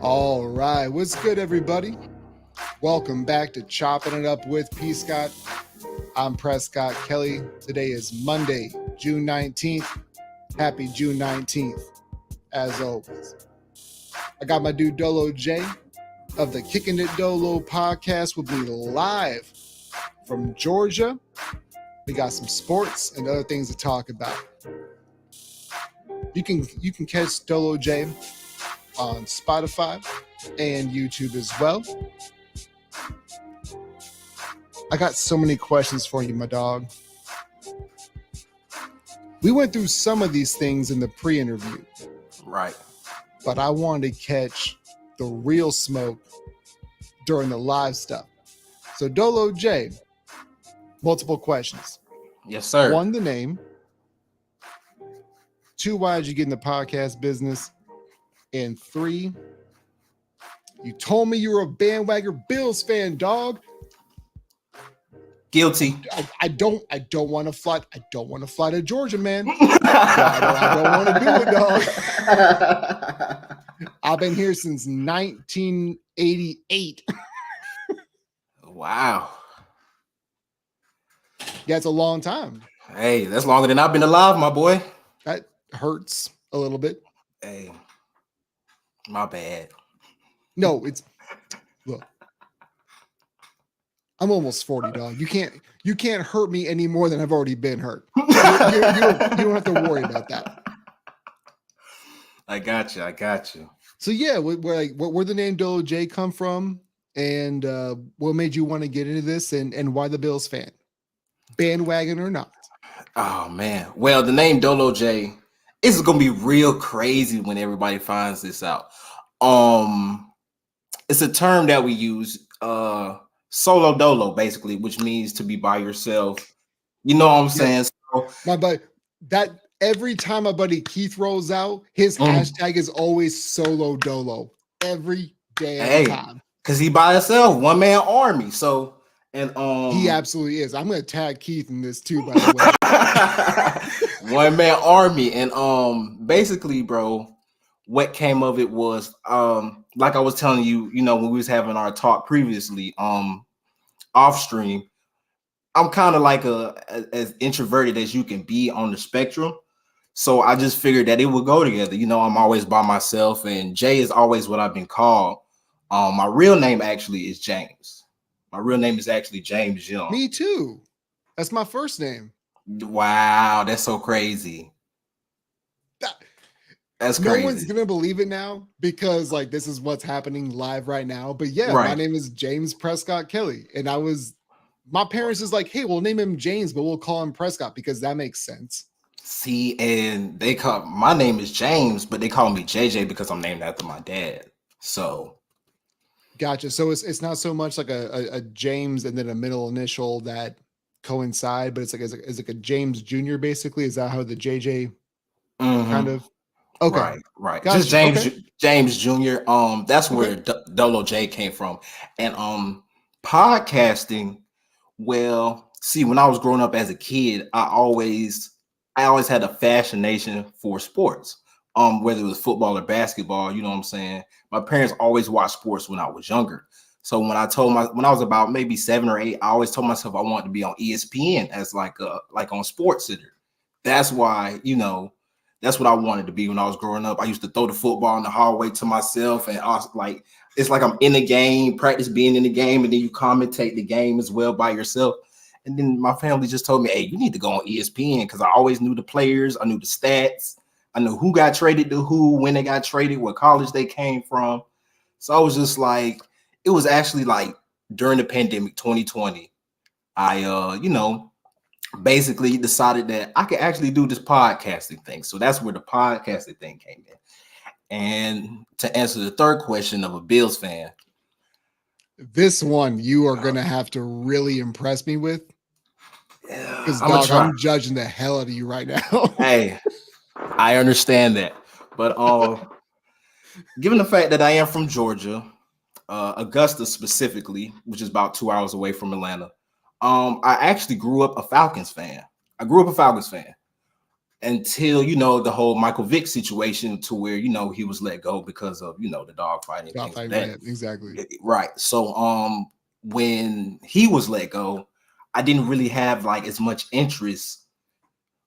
All right, what's good, everybody? Welcome back to Chopping It Up with P. Scott. I'm Prescott Kelly. Today is Monday, June 19th. Happy June 19th, as always. I got my dude Dolo J of the Kicking It Dolo podcast will be live from Georgia. We got some sports and other things to talk about. You can catch Dolo J on Spotify and YouTube as well. I got so many questions for you, my dog. We went through some of these things in the pre-interview. Right. But I wanted to catch the real smoke during the live stuff. So Dolo J, multiple questions. Yes, sir. 1, the name. 2, why did you get in the podcast business? And 3, you told me you were a bandwagon Bills fan, dog. Guilty. I don't want to fly. I don't want to fly to Georgia, man. I don't want to do it, dog. I've been here since 1988. Wow. Yeah, it's a long time. Hey, that's longer than I've been alive, my boy. That hurts a little bit. Hey, my bad. No, look. I'm almost 40, dog. You can't hurt me any more than I've already been hurt. You don't have to worry about that. I got you. So yeah, where the name Dolo J come from, and what made you want to get into this, and why the Bills fan, bandwagon or not? Oh man, well the name Dolo J is gonna be real crazy when everybody finds this out. It's a term that we use, solo dolo, basically, which means to be by yourself. You know what I'm saying? So, my buddy, that every time my buddy Keith rolls out, his hashtag is always solo dolo every damn time. Because he by himself, one man army. So and he absolutely is. I'm gonna tag Keith in this too, by the way. One man army. And basically, bro, what came of it was like I was telling you, when we was having our talk previously, off stream, I'm kind of like as introverted as you can be on the spectrum. So I just figured that it would go together. I'm always by myself, and Jay is always what I've been called. My real name actually is James. My real name is actually James Young. Me too. That's my first name. Wow, that's so crazy. That's crazy. No one's gonna believe it now because this is what's happening live right now. But yeah, right. My name is James Prescott Kelly, and my parents is like, hey, we'll name him James, but we'll call him Prescott because that makes sense. See, and my name is James, but they call me JJ because I'm named after my dad. So, gotcha. So it's not so much like a James and then a middle initial that coincide, but it's like a James Jr. basically. Is that how the JJ kind of? Okay, right. Gotcha. Just James Jr. That's where Dolo J came from, and podcasting. Well, see, when I was growing up as a kid, I always had a fascination for sports. Whether it was football or basketball, you know what I'm saying. My parents always watched sports when I was younger. So when I was about maybe 7 or 8, I always told myself I wanted to be on ESPN as like on Sports Center. That's why, that's what I wanted to be when I was growing up. I used to throw the football in the hallway to myself, and I was like, it's like I'm in the game, practice being in the game, and then you commentate the game as well by yourself. And then my family just told me, hey, you need to go on ESPN, because I always knew the players, I knew the stats, I knew who got traded to who, when they got traded, what college they came from. So I was just like, it was actually like during the pandemic 2020, I basically decided that I could actually do this podcasting thing. So that's where the podcasting thing came in. And to answer the third question of a Bills fan, this one you are going to have to really impress me with. Because I'm judging the hell out of you right now. Hey, I understand that. But given the fact that I am from Georgia, Augusta specifically, which is about 2 hours away from Atlanta, I actually grew up a Falcons fan. until the whole Michael Vick situation, to where he was let go because of the dog fighting and things like that. Yeah, exactly. Right. So when he was let go, I didn't really have like as much interest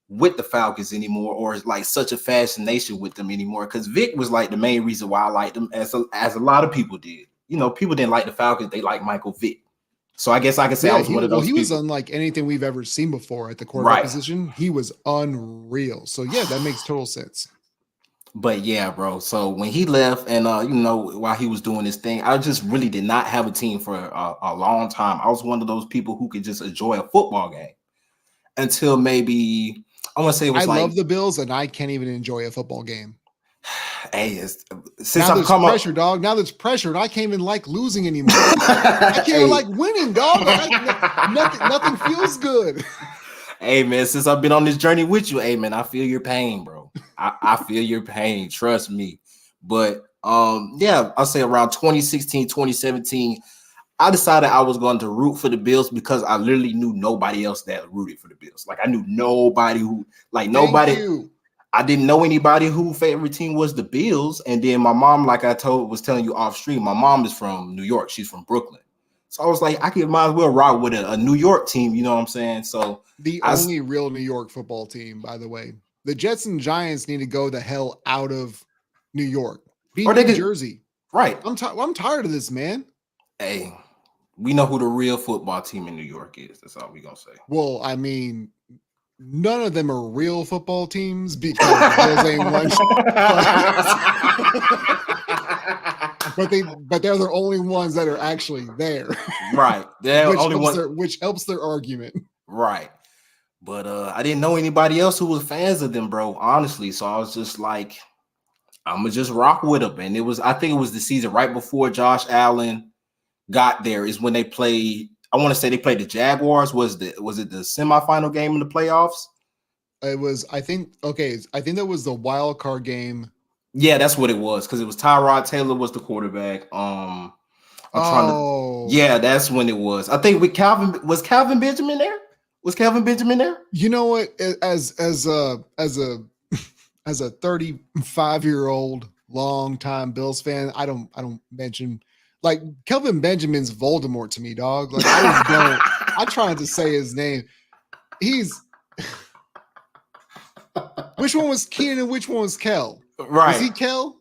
with the Falcons anymore, or like such a fascination with them anymore, because Vic was like the main reason why I liked them, as a lot of people did. People didn't like the Falcons, they like Michael Vick. So I guess I could say I was one of those people. He was unlike anything we've ever seen before at the quarterback position. He was unreal. So yeah, that makes total sense. But yeah, bro. So when he left, and while he was doing this thing, I just really did not have a team for a long time. I was one of those people who could just enjoy a football game until maybe I want to say it was I love the Bills, and I can't even enjoy a football game. Hey, since now there's pressure, dog. Now there's pressure, and I can't even like losing anymore. I can't even like winning, dog. Nothing feels good. Hey, man, since I've been on this journey with you, hey, man, I feel your pain, bro. I feel your pain. Trust me. But yeah, I'll say around 2016, 2017, I decided I was going to root for the Bills because I literally knew nobody else that rooted for the Bills. Like I knew nobody who, like nobody. I didn't know anybody whose favorite team was the Bills. And then my mom, like I was telling you off stream, my mom is from New York. She's from Brooklyn. So I was like, might as well rock with a New York team. You know what I'm saying? So the only real New York football team, by the way. The Jets and Giants need to go the hell out of New York. Be New Jersey. Right. I'm tired of this, man. Hey, we know who the real football team in New York is. That's all we're going to say. Well, I mean, none of them are real football teams because those ain't one. but they're the only ones that are actually there. Right. They're which only which helps their argument. Right. But I didn't know anybody else who was fans of them, bro, honestly. So I was just like, I'm gonna just rock with them. And I think it was the season right before Josh Allen got there is when they played. I want to say they played the Jaguars. Was it the semifinal game in the playoffs? It was, I think that was the wild card game. Yeah, that's what it was, because it was Tyrod Taylor was the quarterback. Yeah, that's when it was. I think with Calvin Benjamin there? Was Calvin Benjamin there? You know what? As a 35-year-old longtime Bills fan, I don't mention, like, Kelvin Benjamin's Voldemort to me, dog. Like I try not to say his name. He's which one was Keenan and which one was Kel? Right. Was he Kel?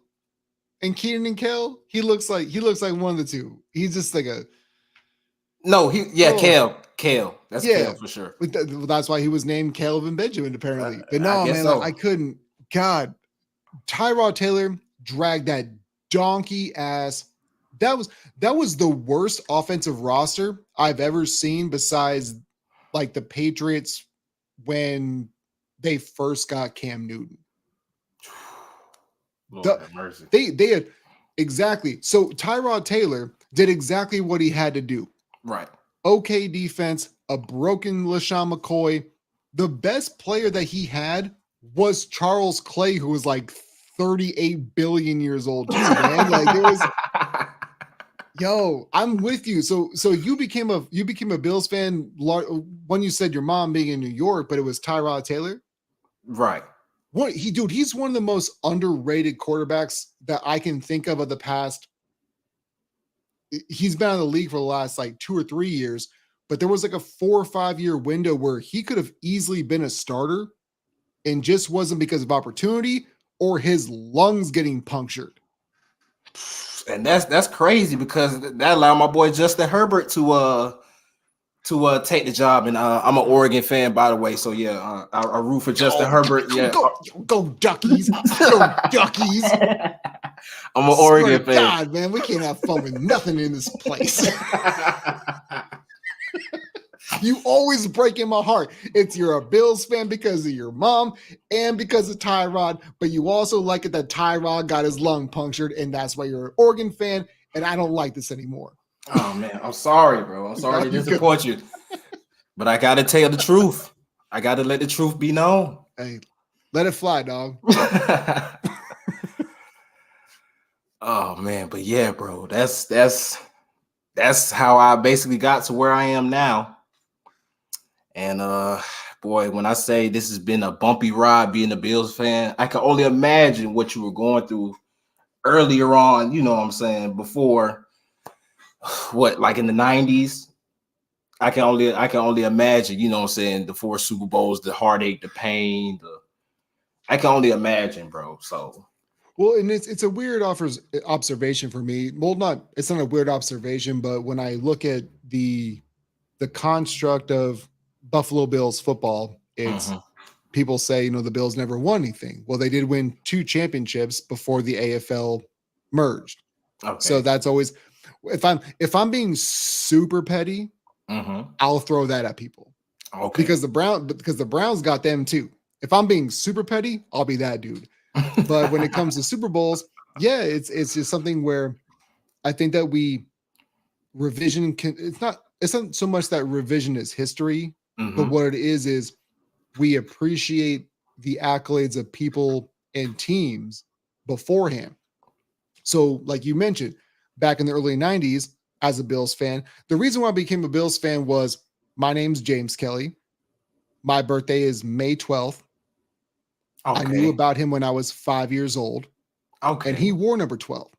And Keenan and Kel? He looks like one of the two. He's just like a Kel. That's Kel for sure. That's why he was named Kelvin Benjamin, apparently. But no, man, I couldn't. God, Tyrod Taylor dragged that donkey ass. That was the worst offensive roster I've ever seen, besides like the Patriots when they first got Cam Newton. Lord have mercy. They had exactly. So Tyrod Taylor did exactly what he had to do. Right. Okay defense, a broken LaShawn McCoy. The best player that he had was Charles Clay, who was like 38 billion years old too, man. Like it was yo, I'm with you. So you became a Bills fan when you said your mom being in New York, but it was Tyrod Taylor? Right. He's one of the most underrated quarterbacks that I can think of the past. He's been in the league for the last like 2 or 3 years, but there was like a 4 or 5 year window where he could have easily been a starter and just wasn't because of opportunity or his lungs getting punctured. And that's crazy, because that allowed my boy Justin Herbert to take the job. And I'm an Oregon fan, by the way. So yeah, I root for Justin Herbert. Yeah, go Duckies, go Duckies. I'm an Oregon fan. God, man, we can't have fun with nothing in this place. You always break in my heart. You're a Bills fan because of your mom and because of Tyrod, but you also like it that Tyrod got his lung punctured, and that's why you're an Oregon fan, and I don't like this anymore. Oh, man, I'm sorry, bro. I'm sorry to disappoint you. But I got to tell the truth. I got to let the truth be known. Hey, let it fly, dog. Oh, man, but yeah, bro, that's how I basically got to where I am now. And Boy, when I say this has been a bumpy ride being a Bills fan, I can only imagine what you were going through earlier on, you know what I'm saying, before what, like in the 90s. I can only imagine, you know what I'm saying, the 4 Super Bowls, the heartache, the pain, I can only imagine, bro. So Well, and it's a weird observation for me. Well, it's not a weird observation, but when I look at the construct of Buffalo Bills football, it's mhm. people say, the Bills never won anything. Well, they did win 2 championships before the AFL merged. So Okay. that's always, if I'm being super petty, Mhm. I'll throw that at people Okay. because the Browns got them too. If I'm being super petty, I'll be that dude. But when it comes to Super Bowls, yeah, it's just something where I think that it's not so much that revision is history, but Mhm. what it is we appreciate the accolades of people and teams beforehand. So, like you mentioned, back in the early 90s, as a Bills fan, the reason why I became a Bills fan was my name's James Kelly. My birthday is May 12th. I knew Okay. about him when I was 5 years old, and he Okay. wore number 12.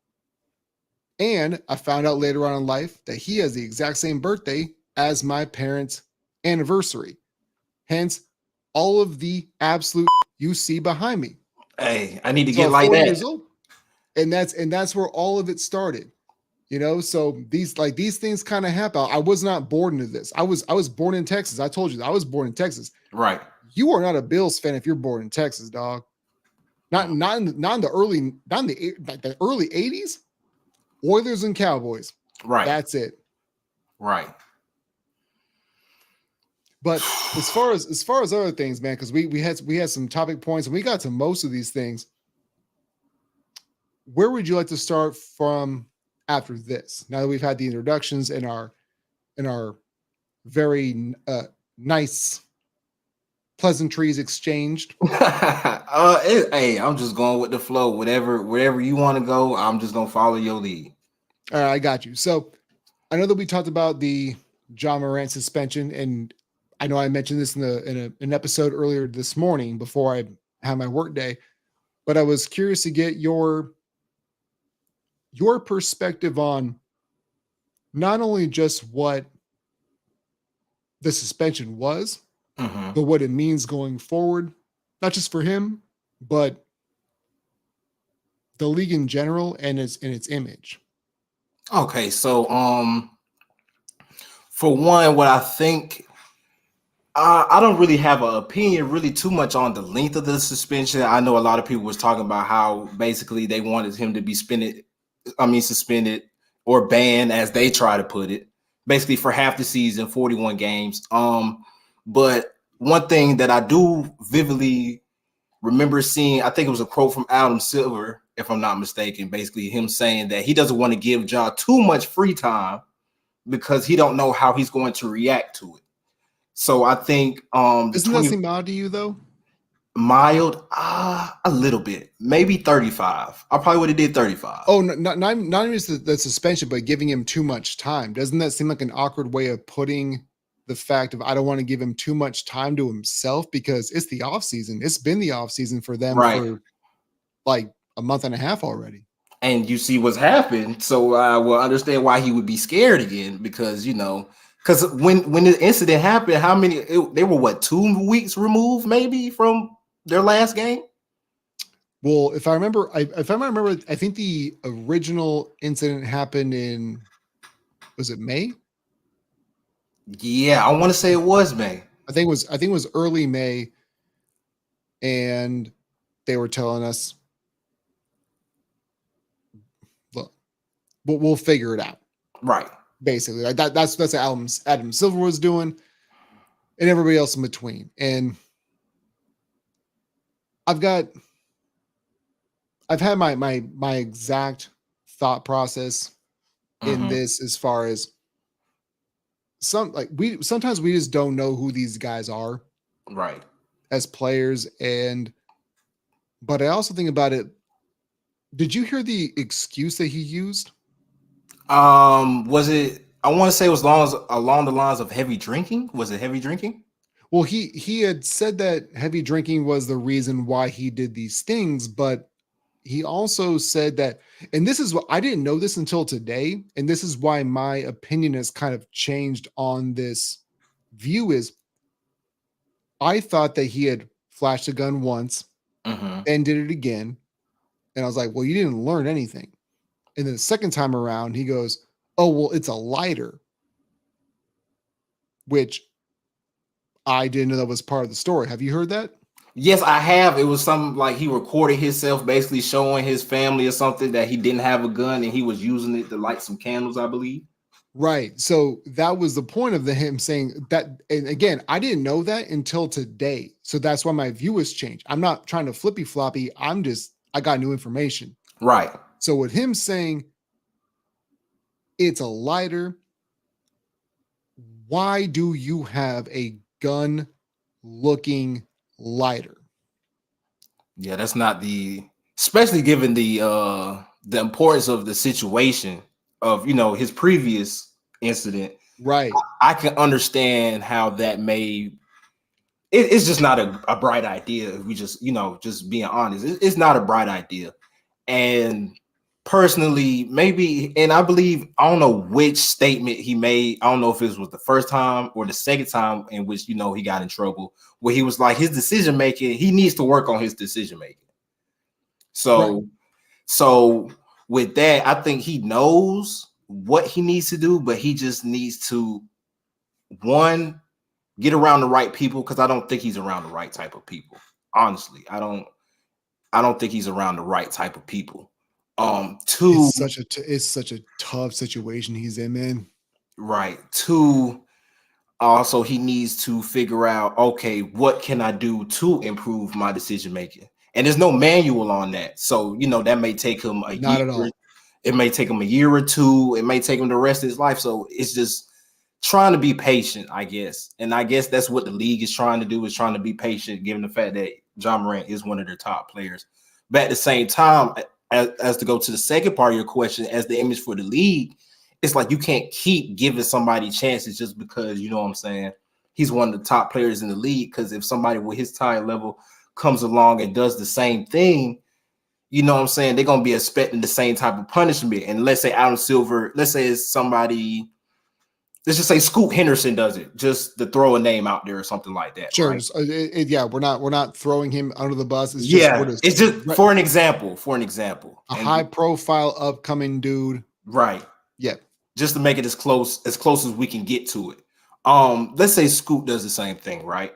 And I found out later on in life that he has the exact same birthday as my parents' anniversary. Hence, all of the absolute you see behind me. Hey, I need to So get I'm like 40 that. years old, and that's where all of it started. So these things kind of happen. I was not born into this. I was born in Texas. I told you I was born in Texas. Right. You are not a Bills fan if you're born in Texas, dog. Not in the early not in the early 80s. Oilers and Cowboys. Right. That's it. Right. But as far as other things, man, because we had some topic points and we got to most of these things. Where would you like to start from after this? Now that we've had the introductions and our very nice pleasantries exchanged. Hey, I'm just going with the flow. Wherever you want to go, I'm just gonna follow your lead. All right, I got you. So I know that we talked about the John Morant suspension, and I know I mentioned this in an episode earlier this morning before I had my work day. But I was curious to get your perspective on not only just what the suspension was, Mhm. but what it means going forward, not just for him, but the league in general and its image. Okay, so for one, what I think, I don't really have an opinion really too much on the length of the suspension. I know a lot of people was talking about how basically they wanted him to be suspended or banned, as they try to put it, basically for half the season, 41 games. But one thing that I do vividly remember seeing, I think it was a quote from Adam Silver, if I'm not mistaken, basically him saying that he doesn't want to give Ja too much free time because he don't know how he's going to react to it. So I think the Doesn't that 20 seem odd to you though? mild, a little bit, maybe 35. I probably would have did 35. Oh, not even just the suspension, but giving him too much time. Doesn't that seem like an awkward way of putting the fact of I don't want to give him too much time to himself because it's the off season. It's been the off season for them Right. for like a month and a half already. And you see what's happened. So I will understand why he would be scared again because, because when the incident happened, they were what, 2 weeks removed maybe from their last game? Well, if I remember, I think the original incident happened in was it May? Yeah, I want to say it was May. I think it was early May, and they were telling us, look, we'll figure it out. Right. Basically, like that's what Adam Silver was doing, and everybody else in between. And I've got I've had my exact thought process in Mm-hmm. this as far as we sometimes we just don't know who these guys are Right. as players. And but I also think about it. Did you hear the excuse that he used? Was it? I want to say it was along the lines of heavy drinking. Was it heavy drinking? Well, he had said that heavy drinking was the reason why he did these things, but he also said that, and this is what I didn't know this until today, and this is why my opinion has kind of changed on this view is I thought that he had flashed a gun once, Mm-hmm. then did it again, and I was like, well, you didn't learn anything. And then the second time around, he goes, oh, well, it's a lighter, which I didn't know that was part of the story. Have you heard that? Yes, I have. It was something like he recorded himself basically showing his family or something that he didn't have a gun and he was using it to light some candles, I believe. Right. So that was the point of him saying that. And again, I didn't know that until today. So that's why my view has changed. I'm not trying to flippy floppy. I got new information. Right. So with him saying it's a lighter, why do you have a gun looking lighter? Yeah, that's not especially given the importance of the situation of his previous incident. Right. I can understand how that it's just not a bright idea if we just being honest. It's not a bright idea. And personally, maybe, and I believe, I don't know which statement he made. I don't know if it was the first time or the second time in which he got in trouble, where he was like his decision making, he needs to work on his decision making. Right. So with that, I think he knows what he needs to do, but he just needs to, one, get around the right people, because I don't think he's around the right type of people. Honestly, I don't think he's around the right type of people. Two, It's such a tough situation he's in, man. right. Two, also he needs to figure out, okay, what can I do to improve my decision making? And there's no manual on that. So, that may take him a Not year. at all. It may take him a year or two. It may take him the rest of his life. So it's just trying to be patient, I guess. And I guess that's what the league is trying to do, is trying to be patient, given the fact that John Morant is one of their top players. But at the same time, as to go to the second part of your question, as the image for the league, it's like you can't keep giving somebody chances just because, you know what I'm saying, he's one of the top players in the league. Because if somebody with his talent level comes along and does the same thing, you know what I'm saying, they're going to be expecting the same type of punishment. And let's say Adam Silver, let's say it's somebody, let's just say Scoot Henderson does it, just to throw a name out there or something like that, Sure. right? Yeah, we're not throwing him under the bus. It's just we're Yeah, just it's just for an example, a and high profile upcoming dude. right, Yeah. just to make it as close as we can get to it. Let's say Scoot does the same thing, right?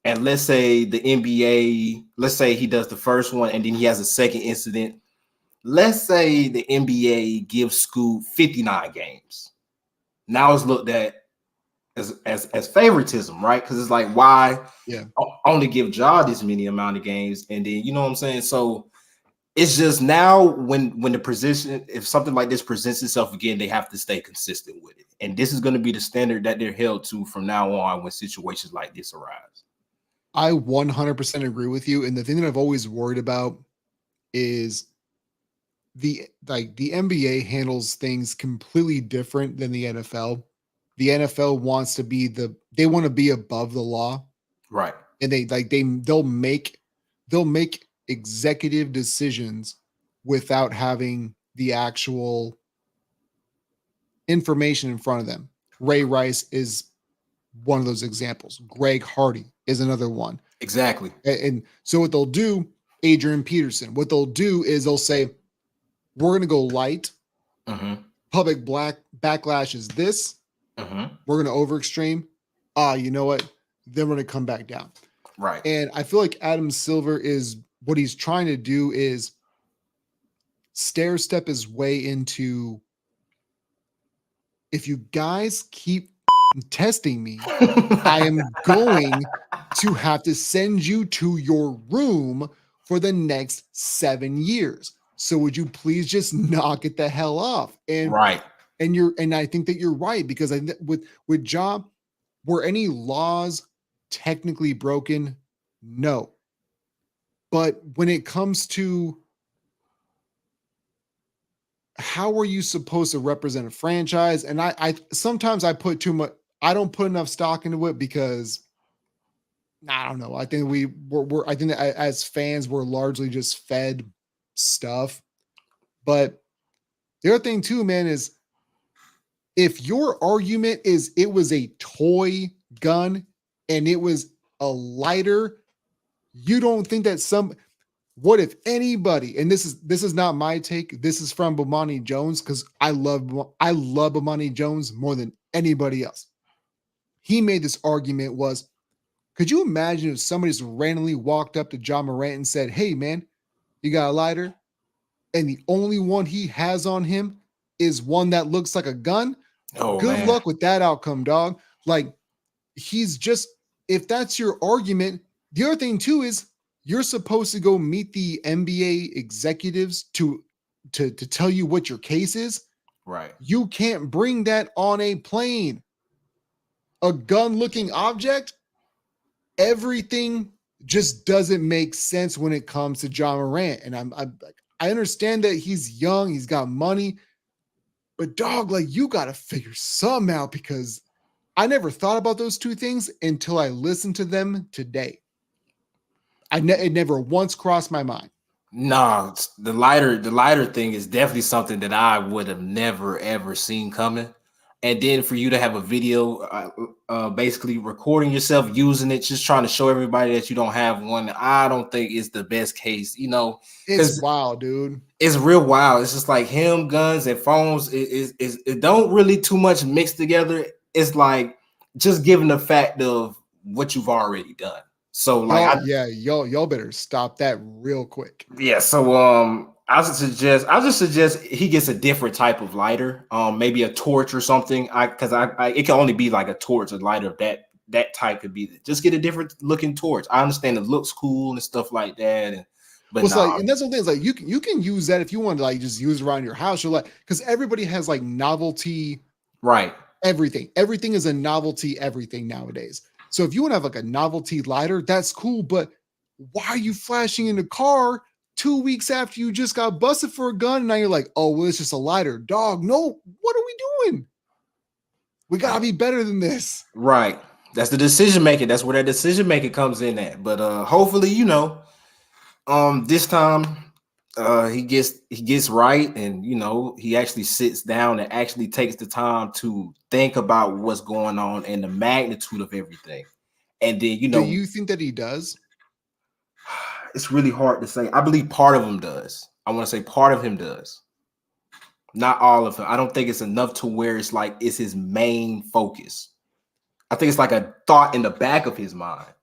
And let's say the NBA, let's say he does the first one and then he has a second incident. Let's say the NBA gives Scoot 59 games. Now it's looked at as favoritism, right? Because it's like, why Yeah. only give Ja this many amount of games, and then you know what I'm saying? So it's just now when the position, if something like this presents itself again, they have to stay consistent with it. And this is going to be the standard that they're held to from now on when situations like this arise. I 100% agree with you. And the thing that I've always worried about is the NBA handles things completely different than the NFL. The NFL wants to be they want to be above the law, Right. and they'll make executive decisions without having the actual information in front of them. Ray Rice is one of those examples. Greg Hardy is another one. Exactly. And so what they'll do, Adrian Peterson, what they'll do is they'll say, we're going to go light. Mm-hmm. Public backlash is this. Mm-hmm. We're going to over extreme. You know what? Then we're going to come back down. Right. And I feel like Adam Silver is what he's trying to do is stair step his way into, if you guys keep testing me, I am going to have to send you to your room for the next 7 years. So would you please just knock it the hell off? Right. And I think that you're right, because with Ja, were any laws technically broken? No. But when it comes to how are you supposed to represent a franchise, and I sometimes I put too much, I don't put enough stock into it, because I don't know. I think I think that as fans, we're largely just fed stuff. But the other thing too, man, is if your argument is it was a toy gun and it was a lighter, you don't think that what if anybody, and this is not my take, this is from Bomani Jones, because I love Bomani Jones more than anybody else. He made this argument was, could you imagine if somebody just randomly walked up to John Morant and said, "Hey man, you got a lighter?" And the only one he has on him is one that looks like a gun? Oh Good man. luck with that outcome, dog. Like, he's just, if that's your argument, the other thing too is you're supposed to go meet the NBA executives to tell you what your case is. Right. You can't bring that on a plane. A gun-looking object, everything just doesn't make sense when it comes to John Morant. And I understand that he's young, he's got money, but dog, like, you got to figure some out, because I never thought about those two things until I listened to them today. It never once crossed my mind. Nah, the lighter thing is definitely something that I would have never ever seen coming. And then for you to have a video, basically recording yourself using it, just trying to show everybody that you don't have one, I don't think is the best case, It's because wild, dude. it's real wild. It's just like him, guns, and phones. It don't really too much mix together. It's like just given the fact of what you've already done. So like Y'all better stop that real quick. yeah, so I just suggest he gets a different type of lighter, maybe a torch or something. Because it can only be like a torch, a lighter of that type could be. Just get a different looking torch. I understand it looks cool and stuff like that, but Well, it's like, nah, and that's the thing, is like you can use that if you want to, like, just use it around your house. You're like, because everybody has like novelty right, everything. Everything is a novelty everything nowadays. So if you want to have like a novelty lighter, that's cool. But why are you flashing in the car 2 weeks after you just got busted for a gun? And now you're like, oh, well, it's just a lighter. Dog, no, what are we doing? We gotta be better than this. right. That's the decision making. That's where that decision making comes in at. But hopefully, this time he gets right, and he actually sits down and actually takes the time to think about what's going on and the magnitude of everything. And then Do you think that he does? it's really hard to say. I believe part of him does. I want to say part of him does, not all of him. I don't think it's enough to where it's like it's his main focus. I think it's like a thought in the back of his mind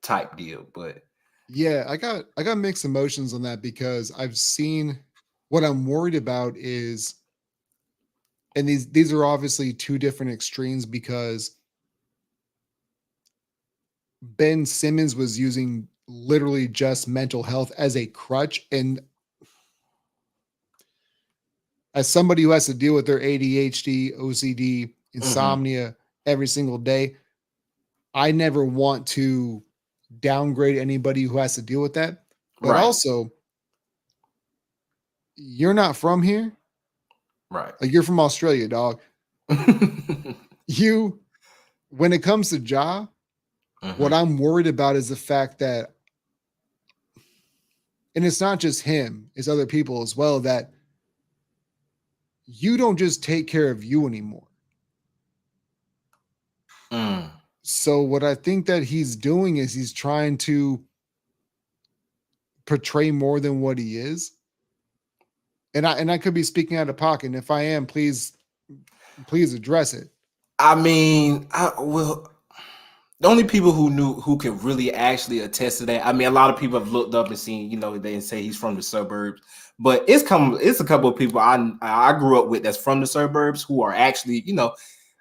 type deal. But Yeah, I got mixed emotions on that, because I've seen, what I'm worried about is, and these are obviously two different extremes, because Ben Simmons was using literally just mental health as a crutch. And as somebody who has to deal with their ADHD, OCD, mhm, insomnia every single day, I never want to downgrade anybody who has to deal with that. But right, also, you're not from here. right. Like, you're from Australia, dog. You, when it comes to Ja, what Mhm, I'm worried about is the fact that, and it's not just him, it's other people as well, that you don't just take care of you anymore. mm. So what I think that he's doing is he's trying to portray more than what he is. And I could be speaking out of pocket. And if I am, please address it. I mean, the only people who can really actually attest to that. I mean, a lot of people have looked up and seen, they say he's from the suburbs, but it's a couple of people I grew up with that's from the suburbs who are actually,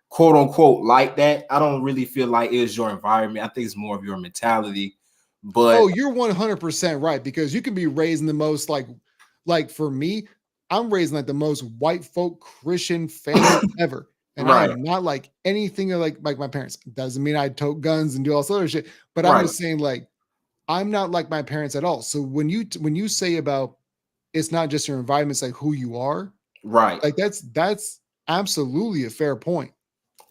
quote unquote like that. I don't really feel like it's your environment. I think it's more of your mentality. But Oh, you're 100% right, because you can be raised in the most, like for me, I'm raised in like the most white folk Christian family ever. And I right, am not like anything like my parents. Doesn't mean I tote guns and do all this other shit, but I'm right, just saying, like, I'm not like my parents at all. So when you say about, it's not just your environment, it's like who you are, right. like that's absolutely a fair point.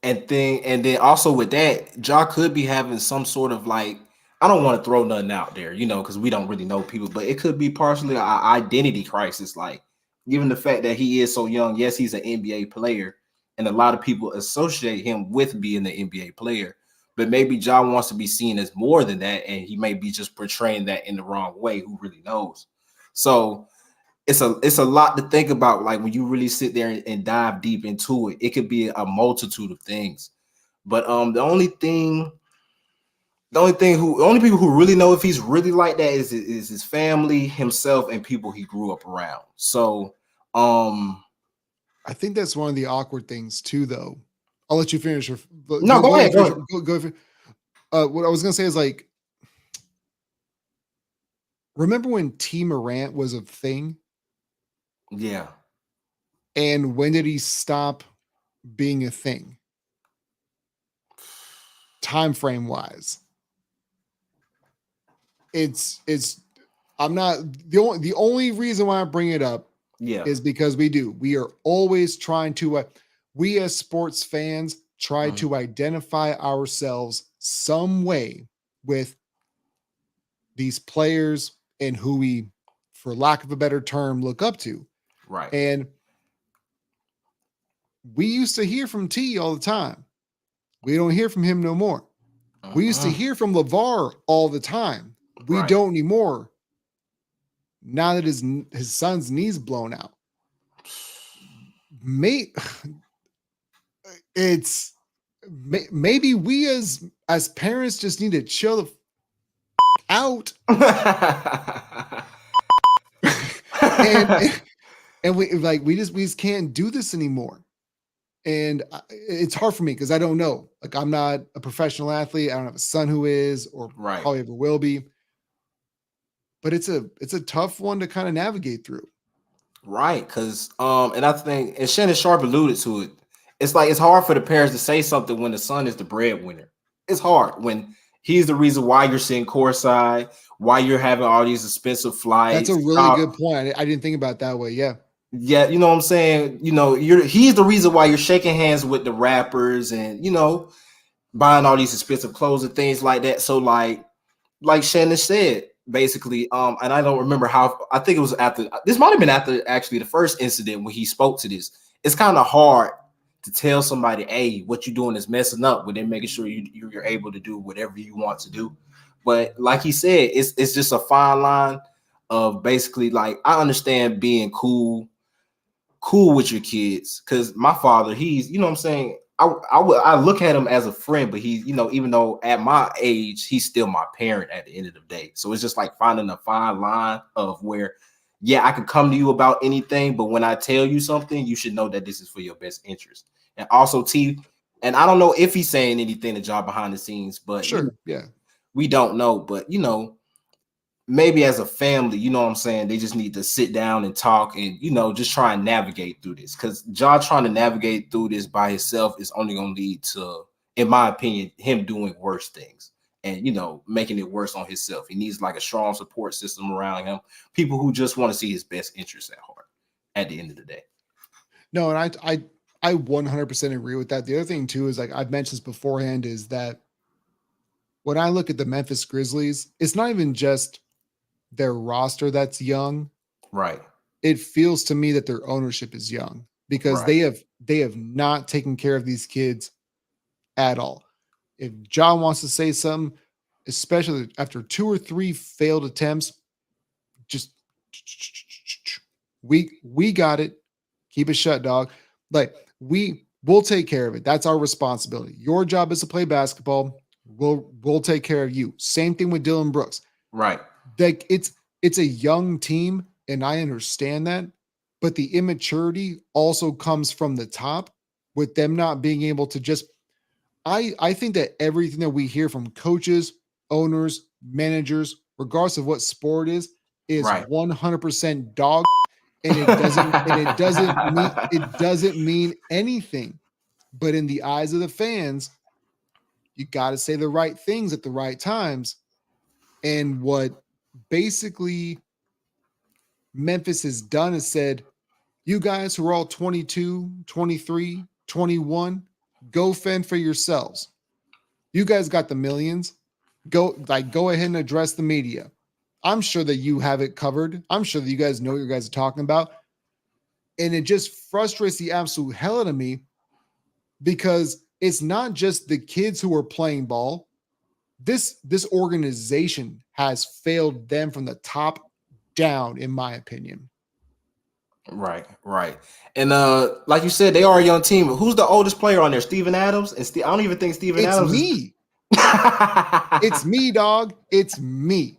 And then also with that, Ja could be having some sort of like, I don't want to throw nothing out there, because we don't really know people, but it could be partially an identity crisis. Like, given the fact that he is so young, yes, he's an NBA player, and a lot of people associate him with being an NBA player, but maybe Ja wants to be seen as more than that, and he may be just portraying that in the wrong way. Who really knows? So it's a lot to think about. Like when you really sit there and dive deep into it, it could be a multitude of things. But the only people who really know if he's really like that is his family, himself, and people he grew up around. So I think that's one of the awkward things too, though. I'll let you finish. no, go ahead, go ahead. What I was gonna say is like, remember when T Morant was a thing, Yeah. and when did he stop being a thing? Time frame wise, it's. I'm not the only reason why I bring it up Yeah. is because we are always trying to we as sports fans try to identify ourselves some way with these players and who we, for lack of a better term, look up to. Right. And we used to hear from T all the time. We don't hear from him no more. We used to hear from LeVar all the time. We Right. don't anymore. Now that his son's knees blown out. Mate, it's maybe we as parents just need to chill the out and we just can't do this anymore. And it's hard for me because I don't know. Like, I'm not a professional athlete. I don't have a son who is, or Right. probably ever will be. But it's a tough one to kind of navigate through. Right, because and I think, and Shannon Sharp alluded to it. It's like it's hard for the parents to say something when the son is the breadwinner. It's hard when he's the reason why you're sitting courtside, why you're having all these expensive That's a flights. really good point. I didn't think about it that way. Yeah. Yeah, you know what I'm saying. He's the reason why you're shaking hands with the rappers and buying all these expensive clothes and things like that. So like Shannon said, basically, and I don't remember how. I think it was after this. Might have been after actually the first incident when he spoke to this. It's kind of hard to tell somebody, "Hey, what you doing is messing up," but then making sure you're able to do whatever you want to do. But like he said, it's just a fine line of basically like I understand being cool with your kids, because my father, he's, what I'm saying, I look at him as a friend, but he's, even though at my age he's still my parent at the end of the day. So it's just like finding a fine line of where, yeah, I can come to you about anything, but when I tell you something, you should know that this is for your best interest. And also and I don't know if he's saying anything to job behind the scenes, but Sure. Yeah. we don't know. But maybe as a family, what I'm saying, they just need to sit down and talk and, just try and navigate through this. Because John trying to navigate through this by himself is only going to lead to, in my opinion, him doing worse things and, making it worse on himself. He needs like a strong support system around him, people who just want to see his best interests at heart at the end of the day. No, and I 100% agree with that. The other thing too is, like I've mentioned this beforehand, is that when I look at the Memphis Grizzlies, it's not even just their roster that's young. Right. It feels to me that their ownership is young because Right. they have not taken care of these kids at all. If John wants to say something, especially after 2 or 3 failed attempts, just we got it. Keep it shut, dog. Like, we'll take care of it. That's our responsibility. Your job is to play basketball. We'll take care of you. Same thing with Dylan Brooks. Right. Like, it's a young team, and I understand that, but the immaturity also comes from the top with them not being able to just. I think that everything that we hear from coaches, owners, managers, regardless of what sport is Right. 100% dog, and it doesn't mean anything. But in the eyes of the fans, you got to say the right things at the right times. And what basically Memphis has done is said, you guys who are all 22, 23, 21, Go fend for yourselves. You guys got the millions. Go ahead and address the media. I'm sure that you have it covered. I'm sure that you guys know what you guys are talking about. And it just frustrates the absolute hell out of me because it's not just the kids who are playing ball. This organization has failed them from the top down, in my opinion. Right. And like you said, they are a young team. Who's the oldest player on there? Steven Adams? And I don't even think Steven It's Adams me. is It's me, dog. It's me.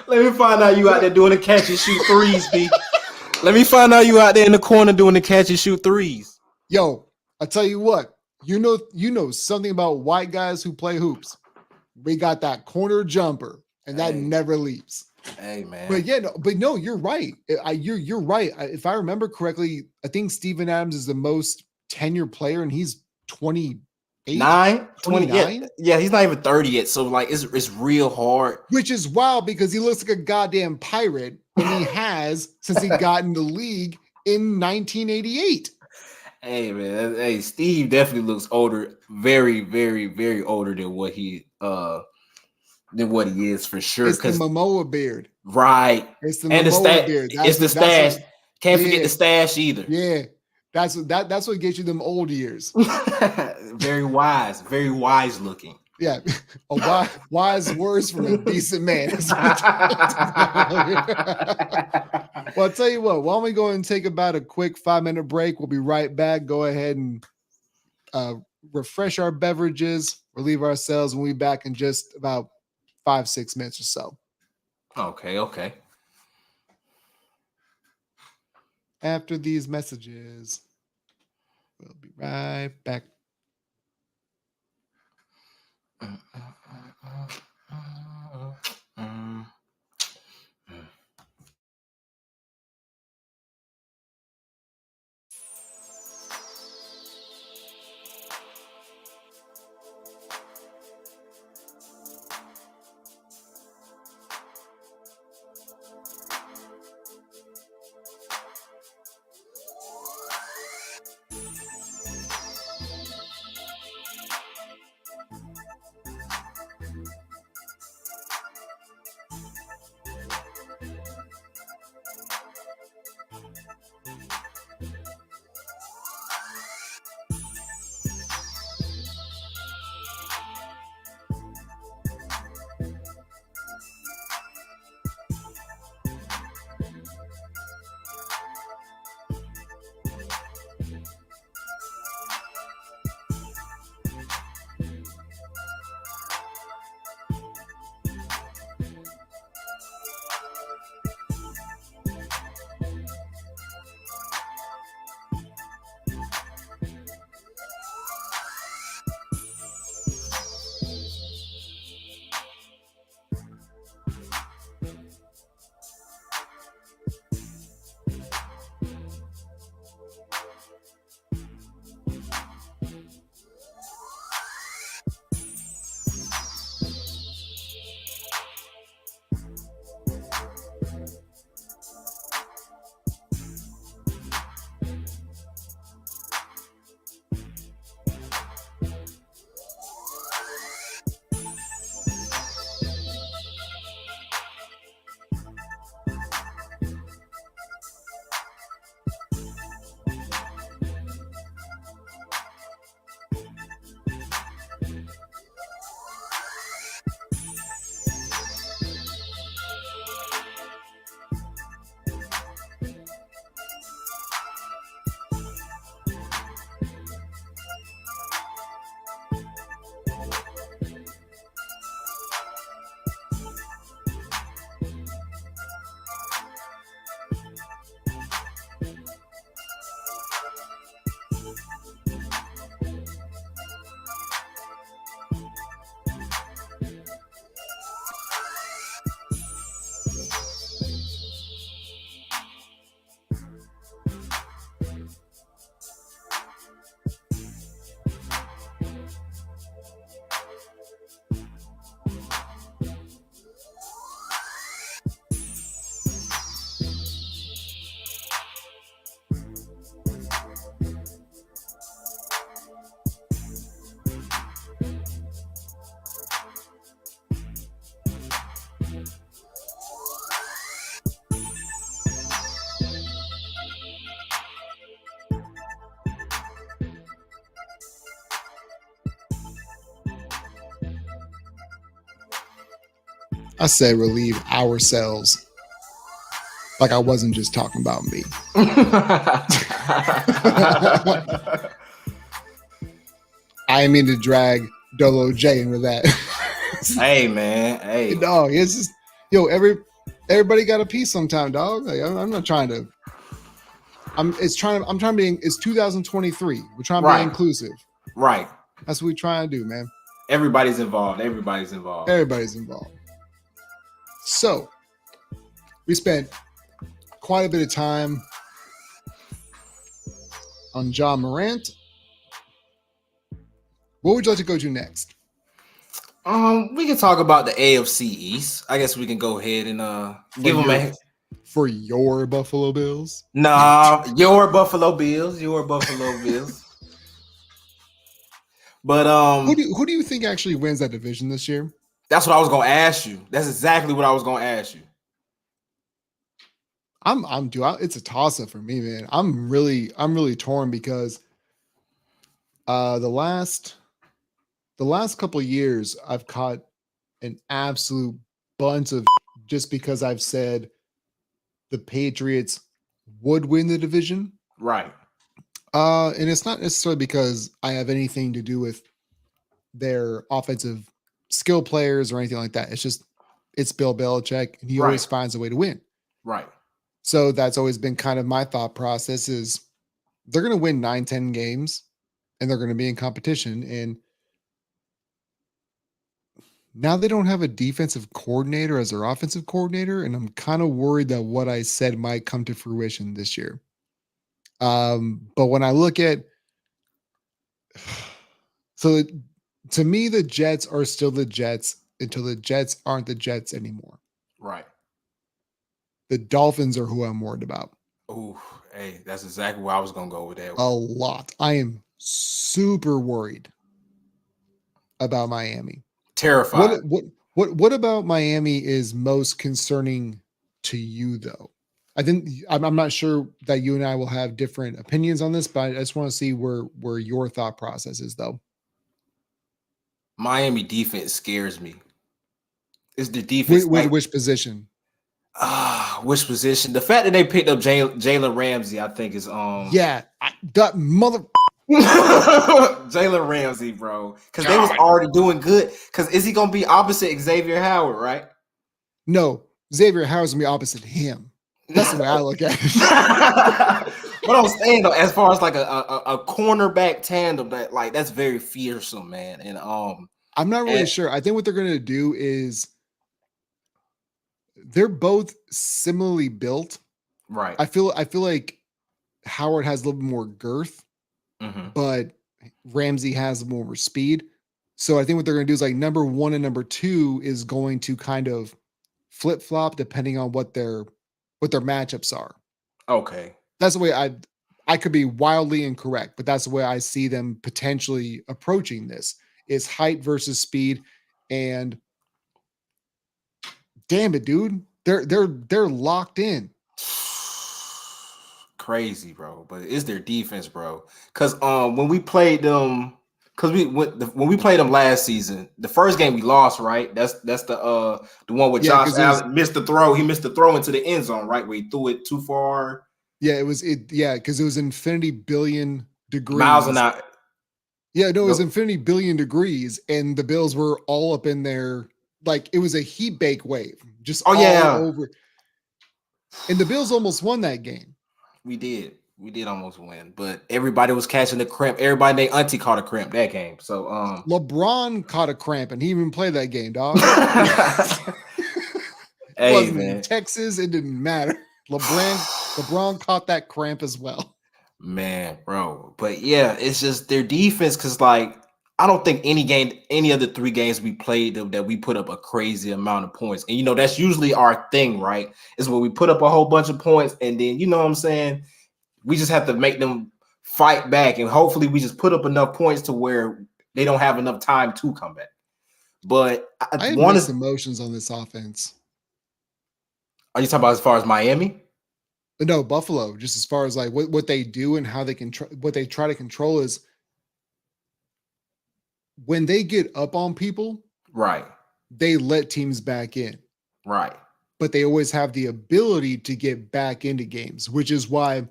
Let me find out you out there doing the catch and shoot threes, B. Let me find out you out there in the corner doing the catch and shoot threes. Yo, I tell you what, you know something about white guys who play hoops. We got that corner jumper, and that never leaves. Hey, man. But no, you're right. You're right. If I remember correctly, I think Steven Adams is the most tenured player, and he's 28. 29? Yeah, he's not even 30 yet. So like it's real hard. Which is wild because he looks like a goddamn pirate, and he has since he got in the league in 1988. Hey man, hey, Steve definitely looks older, very, very, very older than what he is for sure. It's the Momoa beard. Right. It's the Momoa beard. It's the stash. Can't forget the stash either. Yeah. That's what gets you them old years. Very wise looking. Yeah, a wise words from a decent man. Well, I'll tell you what, why don't we go and take about a quick 5-minute break? We'll be right back. Go ahead and refresh our beverages, relieve ourselves, and we'll be back in just about 5-6 minutes or so. Okay. After these messages, we'll be right back. I said relieve ourselves. Like I wasn't just talking about me. I didn't mean to drag Dolo J into that. Hey man, hey. Dog, it's just everybody got a piece sometime, dog. Like, I'm not trying to. I'm trying to be. It's 2023. We're trying to be inclusive. Right. That's what we're trying to do, man. Everybody's involved. Everybody's involved. Everybody's involved. So we spent quite a bit of time on John Morant. What would you like to go to next? We can talk about the AFC East. I guess we can go ahead and give them a for your Buffalo Bills. Nah, your Buffalo Bills. Your Buffalo Bills. But who do you think actually wins that division this year? That's what I was gonna ask you. That's exactly what I was gonna ask you. It's a toss-up for me, man. I'm really torn because the last couple of years I've caught an absolute bunch of just because I've said the Patriots would win the division. Right. And it's not necessarily because I have anything to do with their offensive skill players or anything like that. It's just it's Bill Belichick and he always finds a way to win. Right. So that's always been kind of my thought process is they're going to win 9-10 games and they're going to be in competition. And now they don't have a defensive coordinator as their offensive coordinator. And I'm kind of worried that what I said might come to fruition this year. But when I look at, so to me, the Jets are still the Jets until the Jets aren't the Jets anymore. Right. The Dolphins are who I'm worried about. Oh, hey, that's exactly where I was going to go with that. A lot. I am super worried about Miami. Terrified. What about Miami is most concerning to you, though? I think I'm not sure that you and I will have different opinions on this, but I just want to see where your thought process is, though. Miami defense scares me. Is the defense which position? Which position? The fact that they picked up Jalen Ramsey, I think is that mother Jalen Ramsey, bro, because they was already doing good. Because is he gonna be opposite Xavier Howard, right? No, Xavier Howard's gonna be opposite him. That's the way I look at it. What I'm saying though, as far as like a cornerback tandem, that's very fearsome, man. And I'm not really sure. I think what they're gonna do is they're both similarly built. Right. I feel like Howard has a little bit more girth, but Ramsey has more speed. So I think what they're going to do is like number 1 and number 2 is going to kind of flip flop depending on what their matchups are. Okay. That's the way I could be wildly incorrect, but that's the way I see them potentially approaching this is height versus speed. And damn it, dude, they're locked in. Crazy, bro. But it's their defense, bro. Because when we played them, when we played them last season, the first game we lost, right? That's the one where Josh Allen missed the throw. He missed the throw into the end zone, right? Where he threw it too far. Yeah, because it was infinity billion degrees. Miles an hour. Yeah, no, it was infinity billion degrees, and the Bills were all up in there. Like it was a heat bake wave, just all over. And the Bills almost won that game. We did almost win, but everybody was catching the cramp. Everybody named Auntie caught a cramp that game. So LeBron caught a cramp, and he even played that game, dog. Hey, wasn't man. in Texas, it didn't matter. LeBron caught that cramp as well. Man, bro. But yeah, it's just their defense, because like I don't think any of the 3 games we played that we put up a crazy amount of points. And that's usually our thing, right? Is when we put up a whole bunch of points, and then you know what I'm saying? We just have to make them fight back, and hopefully we just put up enough points to where they don't have enough time to come back. But I have mixed emotions on this offense. Are you talking about as far as Miami? No, Buffalo. Just as far as like what they do and how they can what they try to control is when they get up on people, right? They let teams back in. Right. but they always have the ability to get back into games, which is why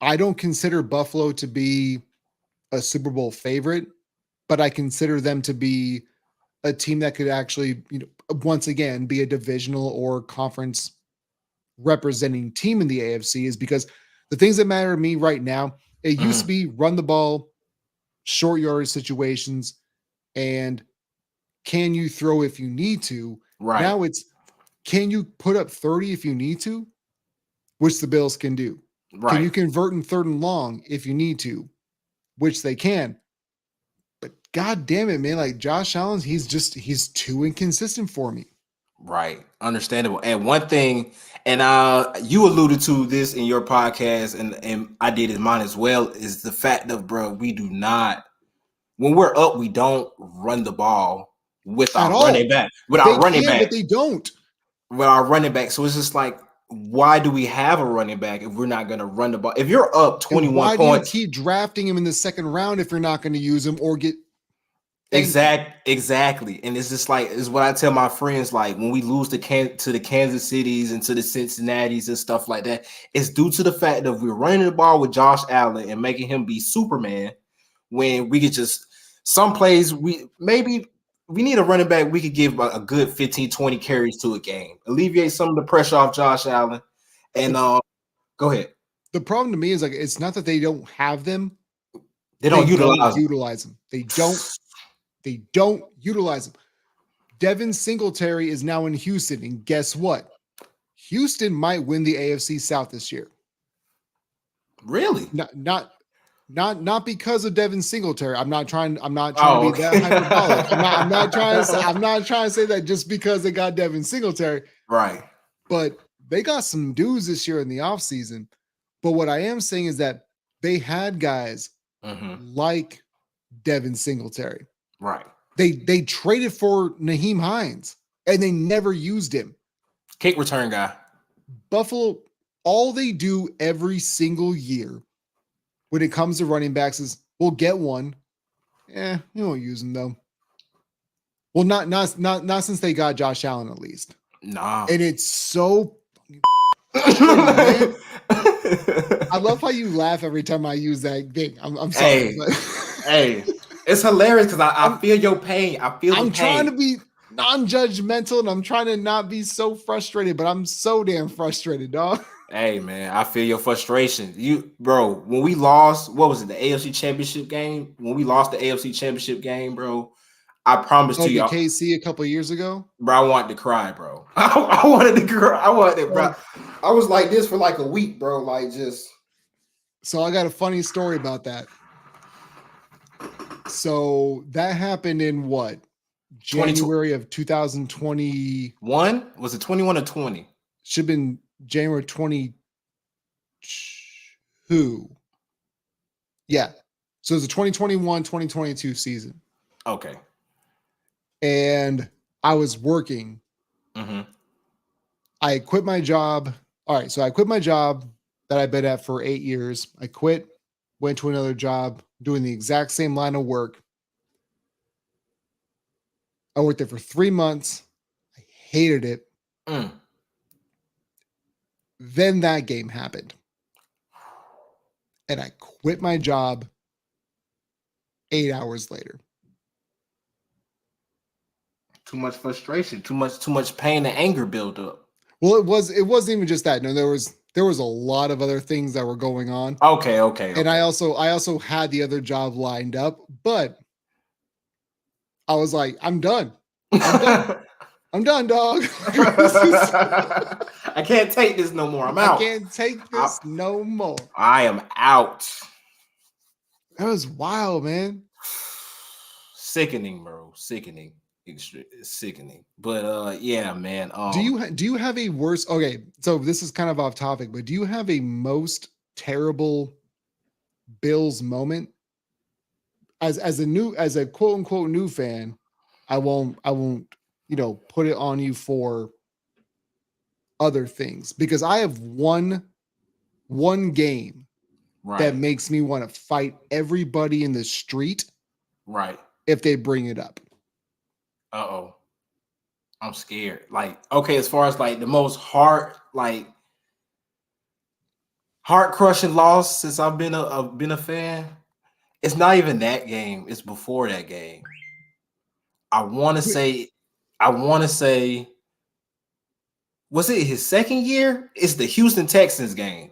I don't consider Buffalo to be a Super Bowl favorite, but I consider them to be a team that could actually, once again, be a divisional or conference representing team in the AFC, is because the things that matter to me right now, it used to be run the ball, short yardage situations, and can you throw if you need to? Right. Now it's, can you put up 30 if you need to? Which the Bills can do. Right. Can you convert in 3rd and long if you need to? Which they can. But God damn it, man. Like Josh Allen, he's too inconsistent for me. Right. Understandable. And one thing, and you alluded to this in your podcast, and I did in mine as well, is the fact of, bro, we do not, when we're up, we don't run the ball with our running back. With our running back. But they don't. With our running back. So it's just like, why do we have a running back if we're not going to run the ball? If you're up 21 points. Do you keep drafting him in the 2nd round if you're not going to use him or get Exactly. And it's just like, is what I tell my friends, like when we lose to the Kansas Cities and to the Cincinnatis and stuff like that, it's due to the fact that we're running the ball with Josh Allen and making him be Superman, when we could just, some plays, we need a running back we could give a good 15, 20 carries to a game, alleviate some of the pressure off Josh Allen. And go ahead. The problem to me is, like, it's not that they don't have them. They don't utilize them. They don't utilize them. Devin Singletary is now in Houston, and guess what? Houston might win the AFC South this year. Really? Not because of Devin Singletary. I'm not trying to be that hyperbolic. I'm not trying to say that just because they got Devin Singletary. Right. But they got some dudes this year in the offseason. But what I am saying is that they had guys like Devin Singletary. Right. They traded for Naheem Hines and they never used him. Kick return guy. Buffalo, all they do every single year when it comes to running backs is, we'll get one. You won't use him though. Well, not since they got Josh Allen, at least. Nah. And it's so I love how you laugh every time I use that thing. I'm sorry. Hey, it's hilarious because I feel your pain. I'm trying to be non-judgmental and I'm trying to not be so frustrated, but I'm so damn frustrated, dog. Hey, man, I feel your frustration. Bro, when we lost, what was it, the AFC Championship game? When we lost the AFC Championship game, bro, I promise to you. KC a couple of years ago? Bro, I wanted to cry, bro. I wanted to cry. I wanted it, bro. I was like this for like a week, bro. Like, just. So I got a funny story about that. So that happened in what? January of 2021? Was it 21 or 20? Should have been January 22. Yeah. So it was the 2021-2022 season. Okay. And I was working. I quit my job. All right. So I quit my job that I've been at for 8 years. I quit, went to another job doing the exact same line of work. I worked there for 3 months. I hated it. Then that game happened. And I quit my job 8 hours later. Too much frustration, too much pain and anger built up. Well, it wasn't even just that. No, there was a lot of other things that were going on. Okay. And I also had the other job lined up, but I was like, I'm done. I'm done, dog. I can't take this no more. I'm out. I can't take this no more. I am out. That was wild, man. Sickening, bro. Sickening. Sickening. But yeah, man. Do you have a worse? Okay, so this is kind of off topic, but do you have a most terrible Bills moment? As a quote unquote new fan, I won't put it on you for other things, because I have one game that makes me want to fight everybody in the street. Right. If they bring it up. Uh-oh. I'm scared. Like, okay, as far as like the most heart crushing loss since I've been a fan, it's not even that game. It's before that game. I want to say, I want to say, was it his second year? It's the Houston Texans game.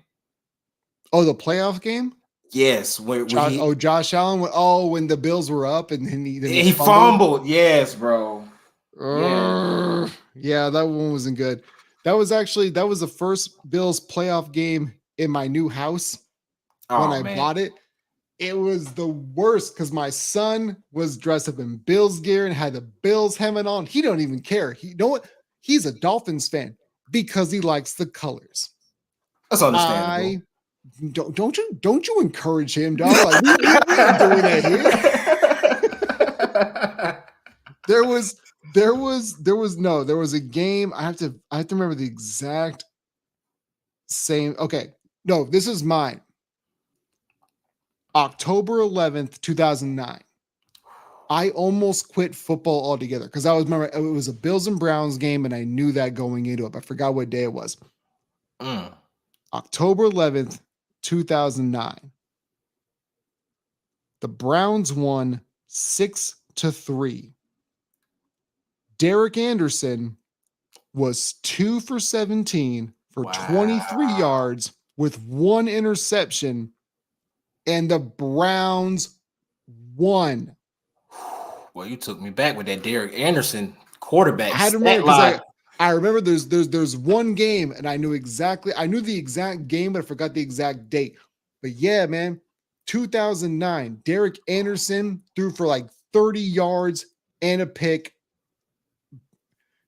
Oh, the playoff game? Yes, where Josh Allen. When the Bills were up and then he fumbled. Yes, bro. Yeah, that one wasn't good. That was the first Bills playoff game in my new house when I bought it. It was the worst because my son was dressed up in Bills gear and had the Bills helmet on. He don't even care. He's a Dolphins fan because he likes the colors. That's understandable. Don't you encourage him, dog? Like we ain't doing that here. There was a game. I have to remember the exact same. Okay, no, this is mine. October 11th, 2009. I almost quit football altogether because I remember it was a Bills and Browns game, and I knew that going into it. I forgot what day it was. October 11th, 2009. The Browns won 6-3. Derek Anderson was 2 for 17 for 23 yards with 1 interception, and the Browns won. Well, you took me back with that Derek Anderson quarterback. I had to remember because I remember there's one game and I knew the exact game, but I forgot the exact date. But yeah, man, 2009, Derek Anderson threw for like 30 yards and a pick.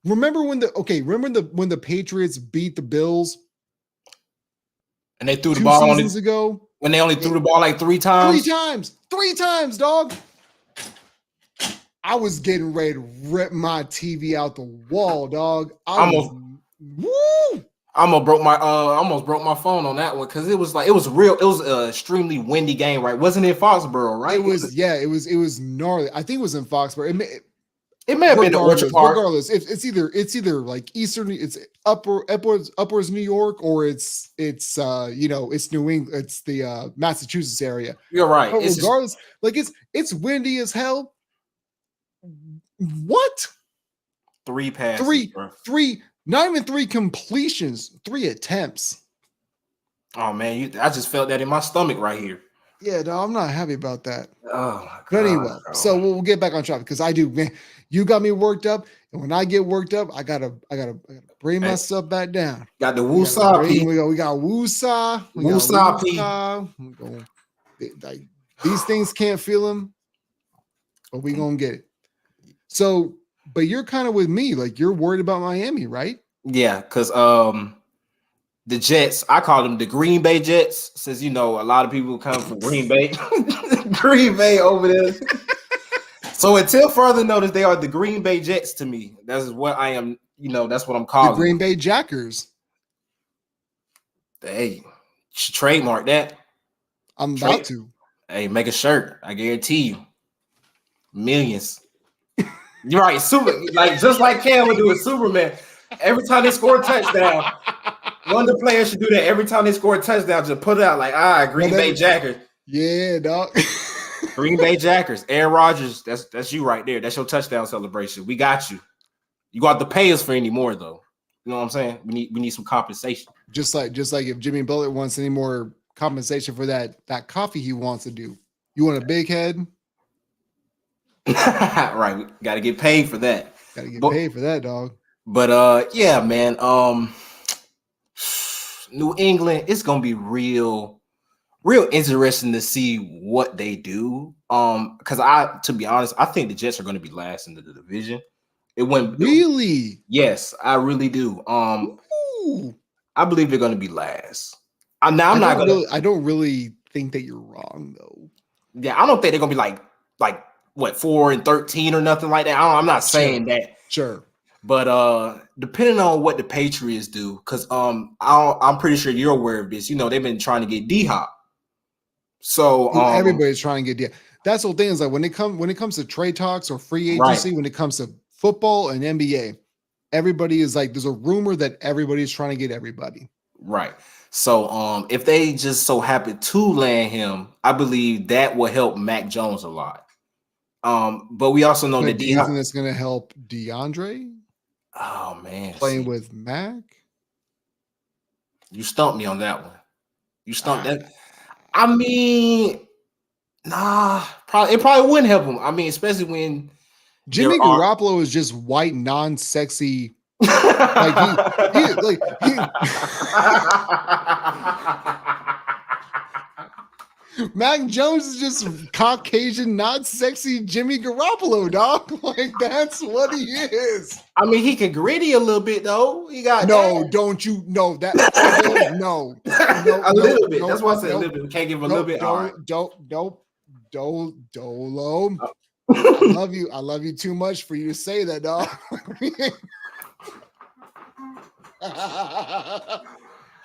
Remember when the Patriots beat the Bills? And they threw the ball seasons ago. When they only threw the ball like 3 times? 3 times, dog. I was getting ready to rip my TV out the wall, dog. I almost broke my phone on that one because it was an extremely windy game, right? Wasn't it in Foxborough, right? It was gnarly. I think it was in Foxborough. It may have been the Orchard Park. Regardless, it's either like eastern, it's upwards New York, or it's it's New England, it's the Massachusetts area. You're right. But regardless, it's windy as hell. What? 3 passes. Three, not even 3 completions, 3 attempts. Oh man, I just felt that in my stomach right here. Yeah, no, I'm not happy about that. Oh my God. But anyway, so we'll get back on track because I do, man. You got me worked up, and when I get worked up, I gotta bring myself back down. Got the woosah. We got woosah. These things can't feel them, but we gonna get it. So, but you're kind of with me, like you're worried about Miami, right? Yeah, because the Jets, I call them the Green Bay Jets, since a lot of people come from Green Bay, Green Bay over there. So until further notice, they are the Green Bay Jets to me. That's what I am. That's what I'm calling the Green Bay Jackers. Hey, trademark that. I'm about to. Hey, make a shirt. I guarantee you, millions. You're right, just like Cam would do with Superman. Every time they score a touchdown, one of the players should do that. Every time they score a touchdown, just put it out like, Green Bay Jackers. Yeah, dog. Green Bay Jackers. Aaron Rodgers, that's you right there. That's your touchdown celebration. We got you. You got to pay us for any more, though. You know what I'm saying? We need some compensation. Just like if Jimmy Butler wants any more compensation for that coffee he wants to do. You want a big head? Right, we got to get paid for that. Got to get paid for that, dog. But yeah, man. New England, it's gonna be real interesting to see what they do. Because to be honest, I think the Jets are going to be last in the division. It went really. Yes, I really do. I believe they're going to be last. I don't really think that you're wrong though. Yeah, I don't think they're going to be like what 4-13 or nothing like that. I'm not saying that. Sure. But depending on what the Patriots do, because I'm pretty sure you're aware of this. They've been trying to get D-Hop. So everybody's trying to get that's the whole thing is like when it comes to trade talks or free agency, when it comes to football and NBA, Everybody is like, there's a rumor that everybody's trying to get everybody. Right. So if they just so happen to land him, I believe that will help Mac Jones a lot. But we also know But that do you think that's going to help DeAndre? Oh man, Playing with Mac? You stumped me on that one. You stumped that. I mean, nah, it probably wouldn't help him. I mean, especially when Jimmy Garoppolo is just white, non-sexy. Like he Mac Jones is just Caucasian, not sexy Jimmy Garoppolo, dog. Like that's what he is. I mean, he can gritty a little bit though. He got don't you know that? No, a little bit. That's why I said a little bit. We can't give him a little bit. Dolo. I love you too much for you to say that, dog.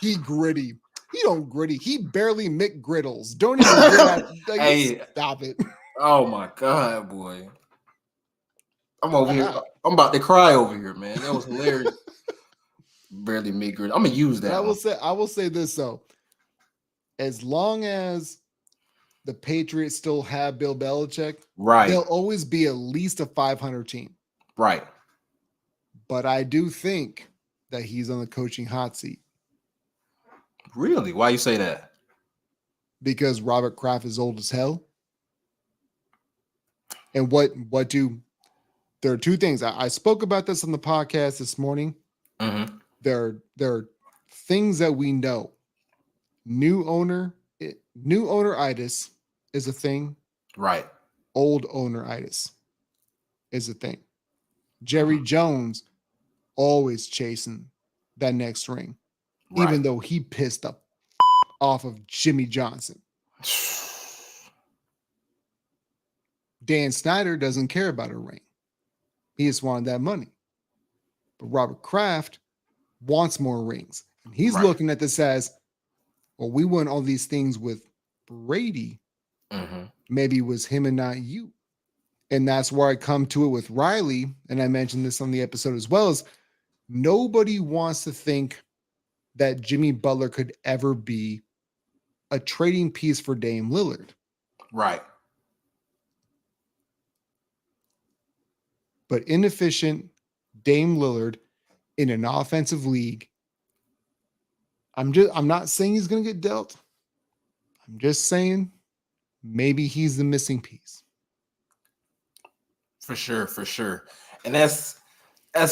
He gritty. He don't gritty. He barely McGriddles. Don't even do that. Like, hey, stop it. Oh my god, boy. I'm over here. I'm about to cry over here, man. That was hilarious. Barely McGriddles. I'm gonna use that. I will say this though. As long as the Patriots still have Bill Belichick, right, they'll always be at least a 500 team. Right. But I do think that he's on the coaching hot seat. Really? Why you say that? Because Robert Kraft is old as hell. And there are two things. I spoke about this on the podcast this morning. Mm-hmm. There are things that we know. New owner-itis is a thing. Right. Old owner-itis is a thing. Jerry Jones always chasing that next ring. Right. Even though he pissed the off of Jimmy Johnson. Dan Snyder doesn't care about a ring. He just wanted that money. But Robert Kraft wants more rings. And he's looking at this as, well, we won all these things with Brady. Mm-hmm. Maybe it was him and not you. And that's where I come to it with Riley. And I mentioned this on the episode as well, is nobody wants to think that Jimmy Butler could ever be a trading piece for Dame Lillard. Right. But inefficient Dame Lillard in an offensive league, I'm not saying he's going to get dealt. I'm just saying maybe he's the missing piece. For sure. And that's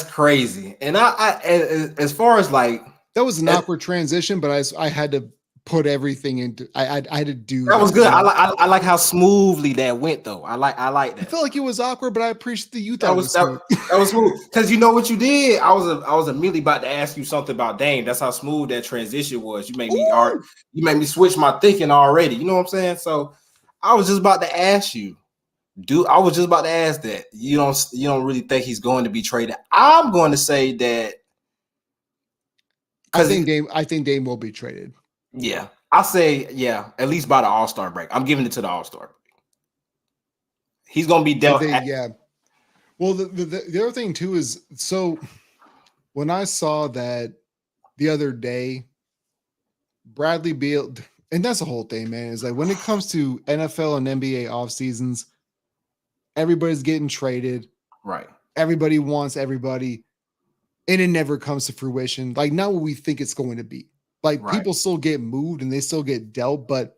crazy. And I as far as like, that was an awkward transition, but I had to put everything into. I had to do. That was good. I like how smoothly that went, though. I like that. I felt like it was awkward, but I appreciate the youth. That was smooth. That was smooth because you know what you did. I was immediately about to ask you something about Dame. That's how smooth that transition was. You made me switch my thinking already. You know what I'm saying? So I was just about to ask you. I was just about to ask that. You don't really think he's going to be traded? I'm going to say that. I think Dame will be traded. Yeah, I say at least by the All-Star break. I'm giving it to the All-Star break. He's going to be dealt. Yeah. Well, the other thing too is, so when I saw that the other day, Bradley Beal, and that's the whole thing, man, is like when it comes to NFL and NBA off seasons, everybody's getting traded. Right. Everybody wants everybody. And it never comes to fruition. Like not what we think it's going to be. Like people still get moved and they still get dealt. But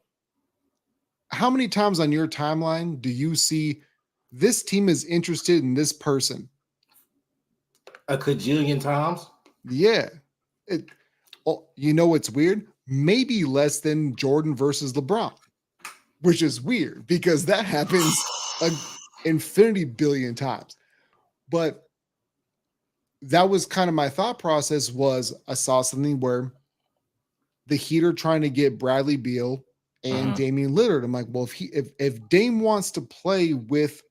how many times on your timeline do you see this team is interested in this person? A cajillion times. Yeah. You know what's weird? Maybe less than Jordan versus LeBron, which is weird because that happens an infinity billion times. But that was kind of my thought process. Was I saw something where the Heat are trying to get Bradley Beal and Damian Lillard. I'm like, well, if Dame wants to play with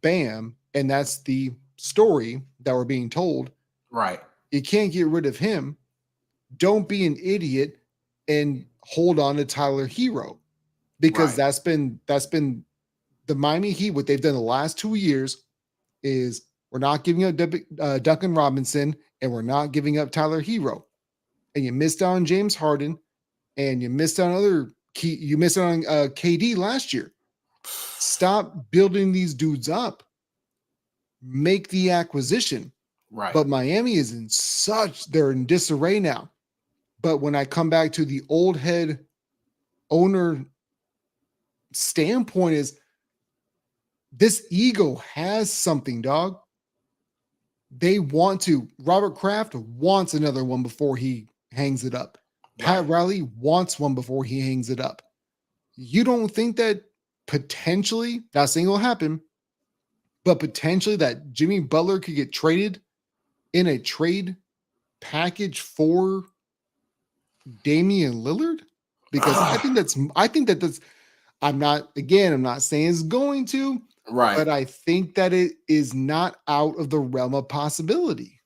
Bam, and that's the story that we're being told, right? You can't get rid of him. Don't be an idiot and hold on to Tyler Hero, because that's been the Miami Heat. What they've done the last 2 years is We're not giving up Duncan Robinson, and we're not giving up Tyler Hero. And you missed out on James Harden, and you missed out on other key. You missed out on KD last year. Stop building these dudes up. Make the acquisition. Right. But Miami is they're in disarray now. But when I come back to the old head owner standpoint, is this ego has something, dog. They want to. Robert Kraft wants another one before he hangs it up. Pat Riley wants one before he hangs it up. You don't think that potentially, not saying it'll happen, but potentially that Jimmy Butler could get traded in a trade package for Damian Lillard? Because I think that's I'm not saying it's going to, right. But I think that it is not out of the realm of possibility.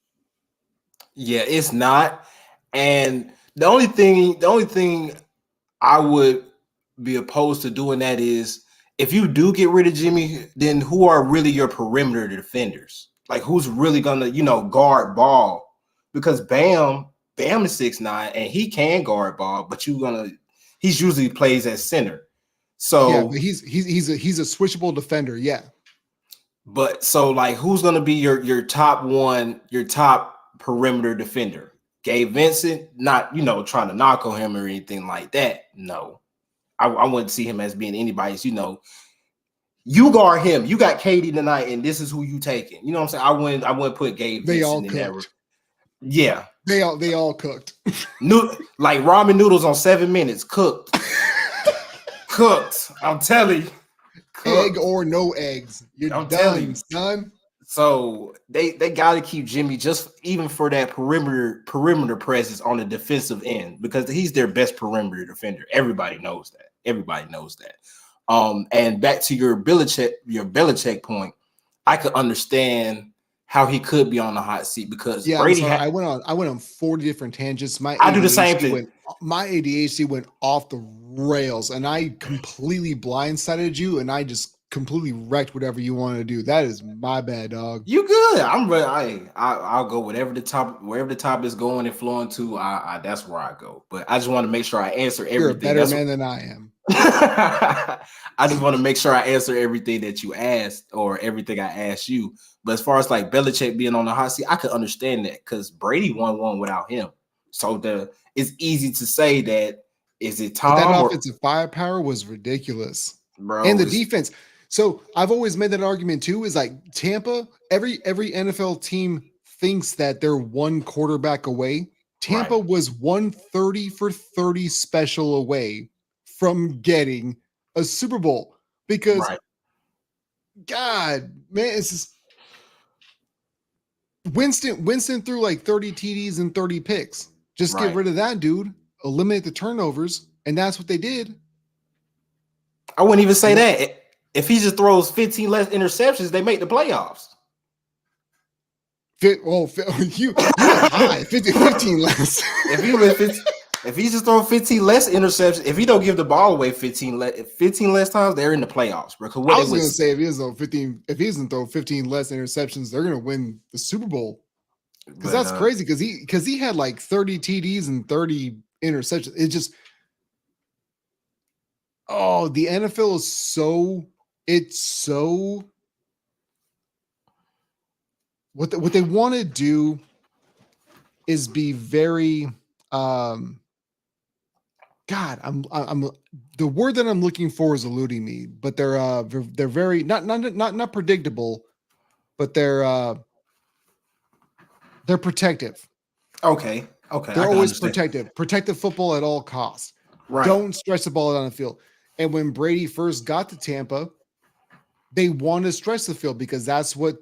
Yeah, it's not. And the only thing I would be opposed to doing that is if you do get rid of Jimmy, then who are really your perimeter defenders? Like who's really gonna, guard ball? Because Bam is 6'9" and he can guard ball, but he's usually plays as center. So yeah, but he's a switchable defender, yeah. But so like who's gonna be your top perimeter defender? Gabe Vincent, not trying to knock on him or anything like that. No. I wouldn't see him as being anybody's, you guard him. You got KD tonight, and this is who you taking. You know what I'm saying? I wouldn't put Gabe Vincent in there. Yeah. They all cooked. Like ramen noodles on 7 minutes, cooked. Cooked. I'm telling you. Egg or no eggs. You're done, son. So they got to keep Jimmy just even for that perimeter presence on the defensive end because he's their best perimeter defender. Everybody knows that. And back to your Belichick point, I could understand how he could be on the hot seat because Brady. I went on 40 different tangents. I do the same thing. My ADHD went off the rails, and I completely blindsided you, and I just completely wrecked whatever you want to do. That is my bad, dog. You good? I'm ready. I'll go wherever the top is going and flowing to. That's where I go. But I just want to make sure I answer everything. You're a better man than I am. I just want to make sure I answer everything that you asked or everything I asked you. But as far as like Belichick being on the hot seat, I could understand that because Brady won one without him. So it's easy to say that is it Tom? But that offensive firepower was ridiculous, bro, and the defense. So I've always made that argument too. Is like Tampa. Every NFL team thinks that they're one quarterback away. Tampa was 130 for 30 special away from getting a Super Bowl because, God, man, it's just Winston threw like 30 TDs and 30 picks. Just get rid of that, dude. Eliminate the turnovers, and that's what they did. I wouldn't even say that. If he just throws 15 less interceptions, they make the playoffs. You high 15 less. If he just throws 15 less interceptions, if he don't give the ball away 15 less times, they're in the playoffs, bro. I was going to say if he doesn't throw 15 less interceptions, they're going to win the Super Bowl. Because that's crazy. Because he had like 30 TDs and 30 interceptions. It just the NFL is so what they want to do is be very I'm the word that I'm looking for is eluding me, but they're very not predictable, but they're protective. Okay. They're always protective. Protective football at all costs. Right. Don't stretch the ball down the field. And when Brady first got to Tampa, they wanted to stretch the field because that's what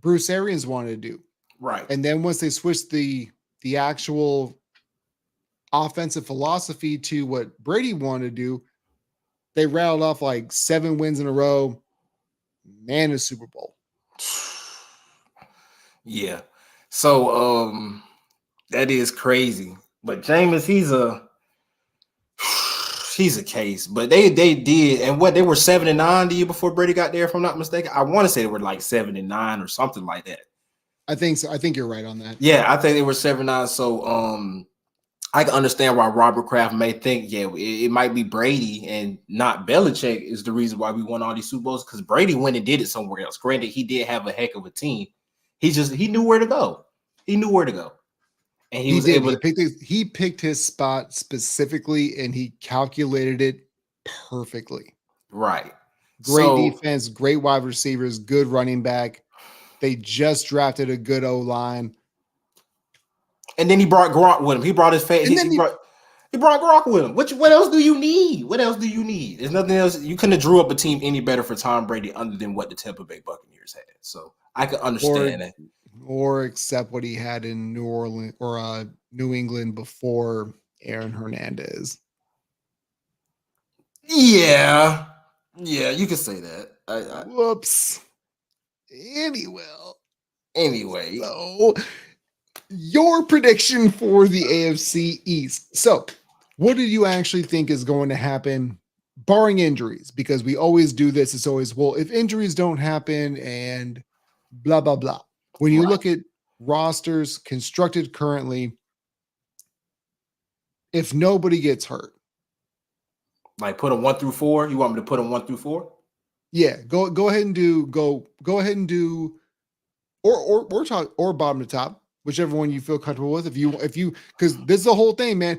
Bruce Arians wanted to do. Right. And then once they switched the actual offensive philosophy to what Brady wanted to do, they rattled off like 7 wins in a row and a Super Bowl. Yeah. So that is crazy. But Jameis, He's a case, but they did, and what they were 7-9 the year before Brady got there, if I'm not mistaken. I want to say they were like 7-9 or something like that. I think so. I think you're right on that. Yeah, I think they were 7-9. So I can understand why Robert Kraft may think, yeah, it might be Brady and not Belichick is the reason why we won all these Super Bowls, because Brady went and did it somewhere else. Granted, he did have a heck of a team. He knew where to go. He knew where to go. And he was did. able to He picked his spot specifically, and he calculated it perfectly. right. Great defense, great wide receivers, good running back. They just drafted a good O-line. And then he brought Gronk with him. He brought his face. He brought Gronk with him. What else do you need? What else do you need? There's nothing else. You couldn't have drew up a team any better for Tom Brady other than what the Tampa Bay Buccaneers had. So I could understand that. Or except what he had in New Orleans or New England before Aaron Hernandez. Yeah, you could say that. Whoops. Anyway, so your prediction for the AFC East. So, what do you actually think is going to happen, barring injuries? Because we always do this. It's always, well, if injuries don't happen and blah, blah, blah. When you look at rosters constructed currently, if nobody gets hurt, like put them 1 through 4. You want me to put them 1 through 4? Yeah, go ahead and do or bottom to top, whichever one you feel comfortable with. If you because this is the whole thing, man.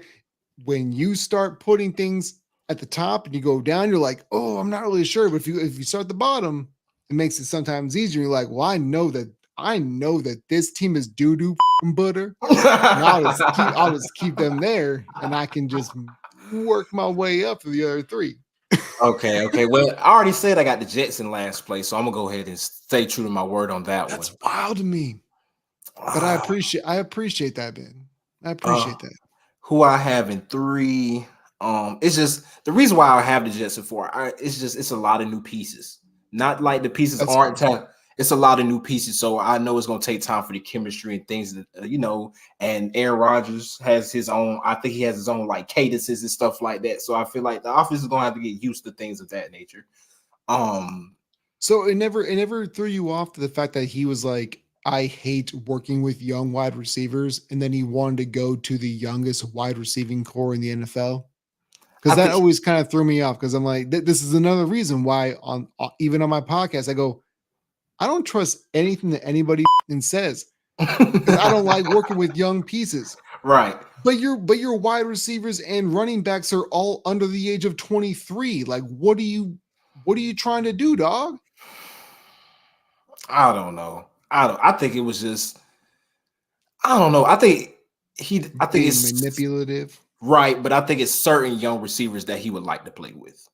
When you start putting things at the top and you go down, you're like, oh, I'm not really sure. But if you start at the bottom, it makes it sometimes easier. You're like, well, I know that this team is doo-doo butter. I'll just keep them there, and I can just work my way up to the other 3. Okay. Well, I already said I got the Jets in last place, so I'm gonna go ahead and stay true to my word on that one. That's wild to me, but I appreciate that, Ben. I appreciate that. Who I have in 3, it's just the reason why I have the Jets in 4. It's a lot of new pieces. Not like the pieces aren't. It's a lot of new pieces, so I know it's gonna take time for the chemistry and things that And Aaron Rodgers has his own. I think he has his own like cadences and stuff like that. So I feel like the offense is gonna have to get used to things of that nature. So it never threw you off to the fact that he was like, I hate working with young wide receivers, and then he wanted to go to the youngest wide receiving core in the NFL. Because that always kind of threw me off. Because I'm like, this is another reason why even on my podcast I go, I don't trust anything that anybody says. I don't like working with young pieces. Right. But your wide receivers and running backs are all under the age of 23. Like, what are you trying to do, dog? I don't know. I think it was just, I don't know. I think it's manipulative. Right, but I think it's certain young receivers that he would like to play with.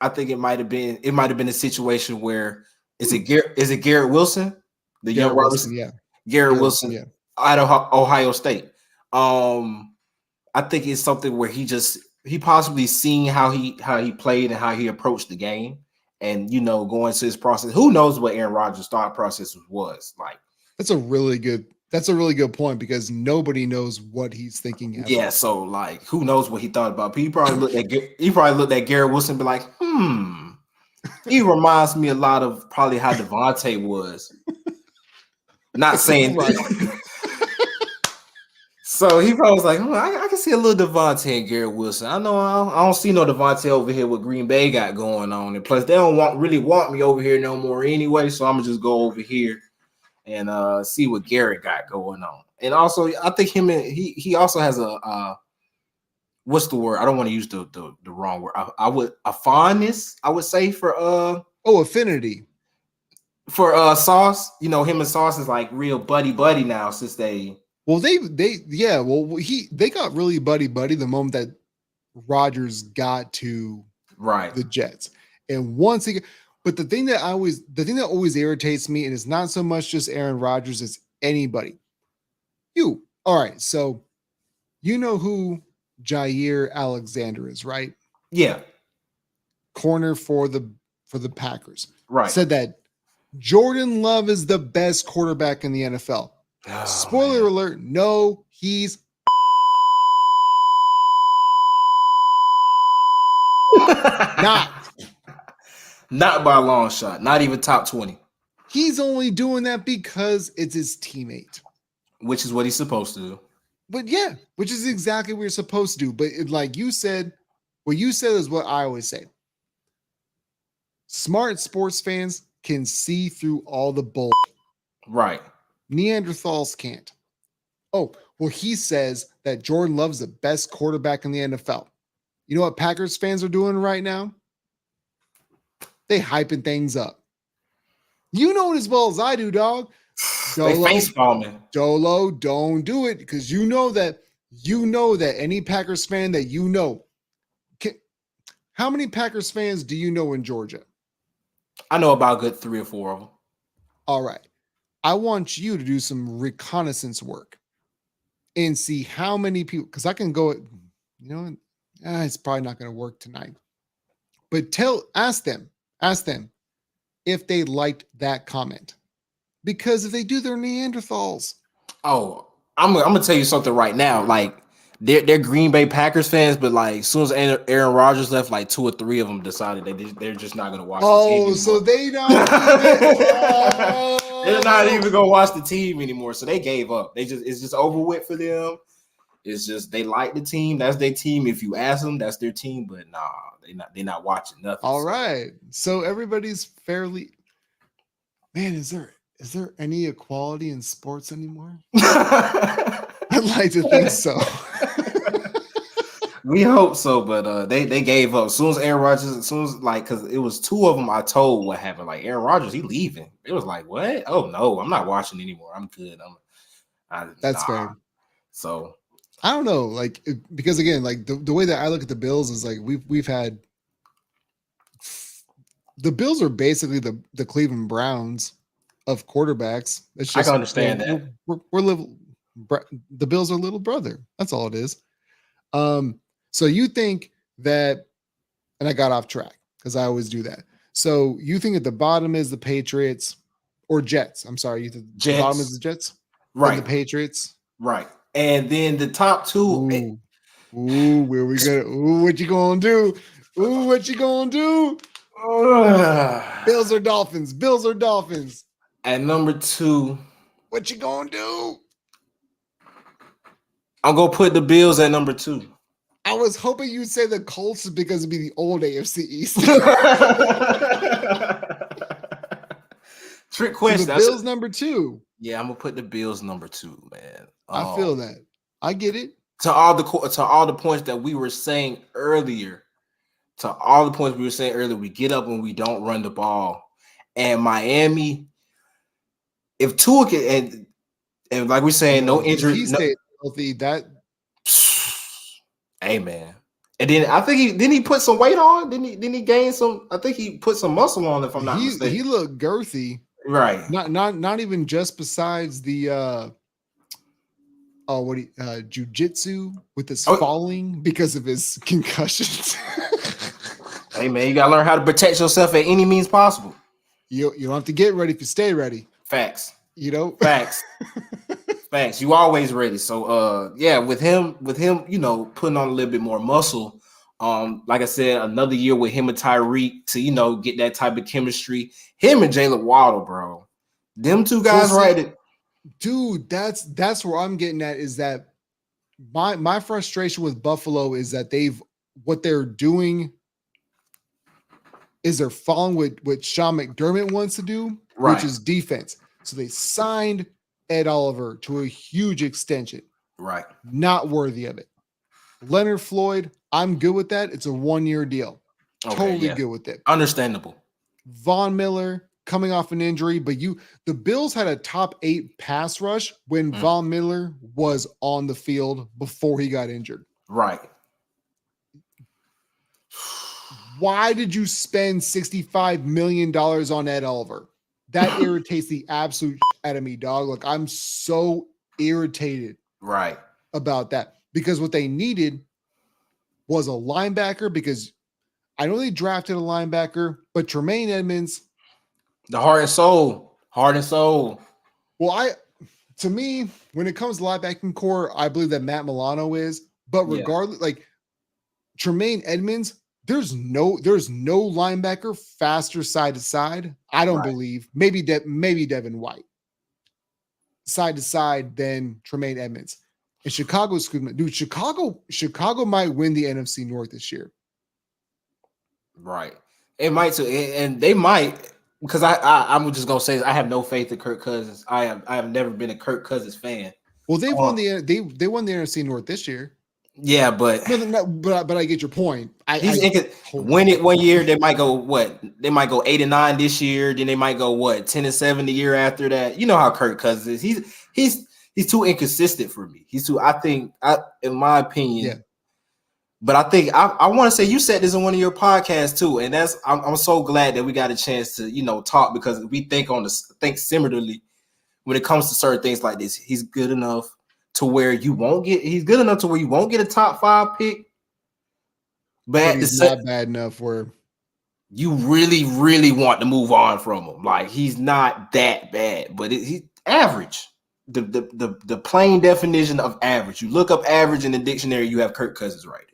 I think it might have been a situation where is it Garrett Wilson? The young Wilson, yeah. Garrett Wilson out of Ohio State. I think it's something where he possibly seen how he played and how he approached the game, and going to his process. Who knows what Aaron Rodgers' thought process was like? That's a really good point, because nobody knows what he's thinking. Yeah, so like, who knows what he thought about? He probably looked at Garrett Wilson and be like, he reminds me a lot of probably how Devontae was. Not saying right. So he probably was like, I can see a little Devontae and Garrett Wilson. I know I don't see no Devontae over here what Green Bay got going on. And plus, they don't really want me over here no more anyway. So I'm gonna just go over here and see what Garrett got going on. And also, I think he also has a what's the word? I don't want to use the wrong word. A fondness, I would say, for affinity for Sauce. Him and Sauce is like real buddy now since they. Well, they got really buddy the moment that Rodgers got to the Jets, and once but the thing that always irritates me, and it's not so much just Aaron Rodgers, it's anybody. All right, so you know who Jair Alexander is, right? Yeah, corner for the Packers. Right, said that Jordan Love is the best quarterback in the NFL. Spoiler alert, no, he's Not by a long shot. Not even top 20. He's only doing that because it's his teammate. Which is what he's supposed to do. But yeah, which is exactly what you're supposed to do. But like you said, what you said is what I always say. Smart sports fans can see through all the bull. Right. Neanderthals can't. Oh, well, he says that Jordan Love's the best quarterback in the NFL. You know what Packers fans are doing right now? They hyping things up. You know it as well as I do, dog. They face palming. Dolo, don't do it because you know that any Packers fan that you know. How many Packers fans do you know in Georgia? I know about a good 3 or 4 of them. All right. I want you to do some reconnaissance work and see how many people, because I can go, it's probably not going to work tonight. But ask them if they liked that comment. Because if they do, they're Neanderthals. Oh, I'm gonna tell you something right now. Like they're Green Bay Packers fans, but like as soon as Aaron Rodgers left, like 2 or 3 of them decided they're just not gonna watch the team anymore. So they don't they're not even gonna watch the team anymore. So they gave up. It's just over with for them. It's just they like the team. That's their team. If you ask them, that's their team. But nah, they're not watching nothing. All right. So everybody's fairly. Man, is there any equality in sports anymore? I'd like to think so. We hope so, but they gave up. As soon as because it was 2 of them I told what happened. Like Aaron Rodgers, he leaving. It was like, what? Oh no, I'm not watching anymore. I'm good. That's fair. So I don't know, like because again, like the way that I look at the Bills is like we've had the Bills are basically the Cleveland Browns of quarterbacks. It's just, I can understand that. The Bills are little brother. That's all it is. So you think that, and I got off track because I always do that. So you think at the bottom is the Patriots or Jets? I'm sorry, the bottom is the Jets, right? The Patriots, right? And then the top 2. Where we go? What you gonna do? What you gonna do? Bills or Dolphins? Bills or Dolphins? At number 2, what you gonna do? I'm gonna put the Bills at number 2. I was hoping you'd say the Colts because it'd be the old AFC East. Trick question. So the Bills number 2. Yeah, I'm gonna put the Bills number 2, man. I feel that. I get it. To all the points that we were saying earlier. We get up when we don't run the ball. And Miami, if Tua can, and like we're saying, no injury, he stayed healthy. That, hey man. And then I think he put some weight on. Didn't he gain some? I think he put some muscle on. If I'm not mistaken, he looked girthy. Right. Not even just besides the jiu-jitsu with his falling because of his concussions. Hey man, you gotta learn how to protect yourself at any means possible. You don't have to get ready if you stay ready. Facts. Facts. Facts. You always ready. So with him, putting on a little bit more muscle. Like I said, another year with him and Tyreek to, get that type of chemistry. Him and Jalen Waddle, bro. Them 2 guys, right? Dude, that's where I'm getting at is that my frustration with Buffalo is that what they're doing is they're following what Sean McDermott wants to do, right, which is defense. So they signed Ed Oliver to a huge extension. Right. Not worthy of it. Leonard Floyd, I'm good with that. It's a 1-year deal. Okay, totally good with it. Understandable. Von Miller coming off an injury, but the Bills had a top 8 pass rush when Von Miller was on the field before he got injured. Right. Why did you spend $65 million on Ed Oliver? That irritates the absolute out of me, dog. Like, I'm so irritated about that because what they needed was a linebacker because I know they drafted a linebacker, but Tremaine Edmonds, the heart and soul. Well, to me, when it comes to linebacking core, I believe that Matt Milano is, but regardless, like Tremaine Edmonds there's no linebacker faster side to side. I don't Right. believe. Maybe Devin White side to side than Tremaine Edmonds. And Chicago's dude. Chicago might win the NFC North this year. Right. It might too, and they might, because I'm just gonna say this, I have no faith in Kirk Cousins. I have never been a Kirk Cousins fan. Well, they won the NFC North this year. Yeah, but but I get your point. Win it one year, they might go what? They might go 8-9 this year, then they might go what 10-7 the year after that. You know how Kirk Cousins is. He's too inconsistent for me. In my opinion. Yeah. But I think I want to say you said this in one of your podcasts too, and I'm so glad that we got a chance to talk, because we think similarly when it comes to certain things like this. He's good enough to where you won't get a top 5 pick, but he's not bad enough where you really, really want to move on from him. Like, he's not that bad, but he's average. The plain definition of average. You look up average in the dictionary, you have Kirk Cousins right there.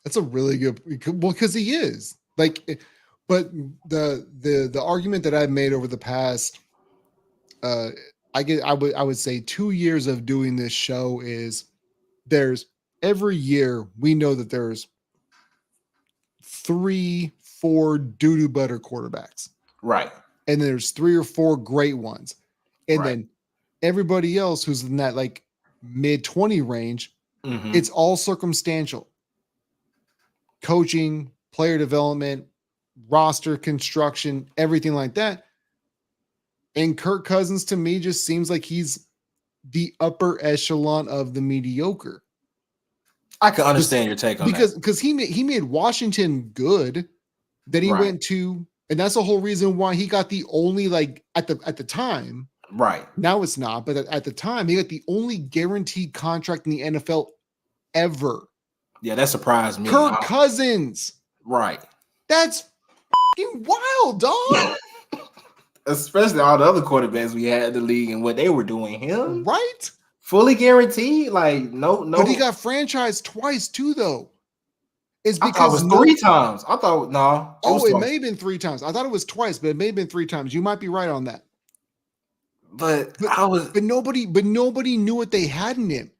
That's a really good, well, because he is like, but the argument that I've made over the past, I would say 2 years of doing this show is there's every year we know that there's 3-4 doo-doo butter quarterbacks, right? And there's 3 or 4 great ones, and then everybody else who's in that like mid-20 range, it's all circumstantial. Coaching, player development, roster construction, everything like that. And Kirk Cousins, to me, just seems like he's the upper echelon of the mediocre. I can understand your take on that. Because he made Washington good. Then he went to, and that's the whole reason why he got the only, like, at the time. Right. Now it's not, but at the time, he got the only guaranteed contract in the NFL ever. Yeah, that surprised me. Kirk Cousins. Right. That's fucking wild, dog. Especially all the other quarterbacks we had in the league and what they were doing. Him, right? Fully guaranteed. Like, no. But he got franchised twice too, though. It's because I thought it was 3 times. I thought no. It may have been 3 times. I thought it was twice, but it may have been 3 times. You might be right on that. But nobody knew what they had in him.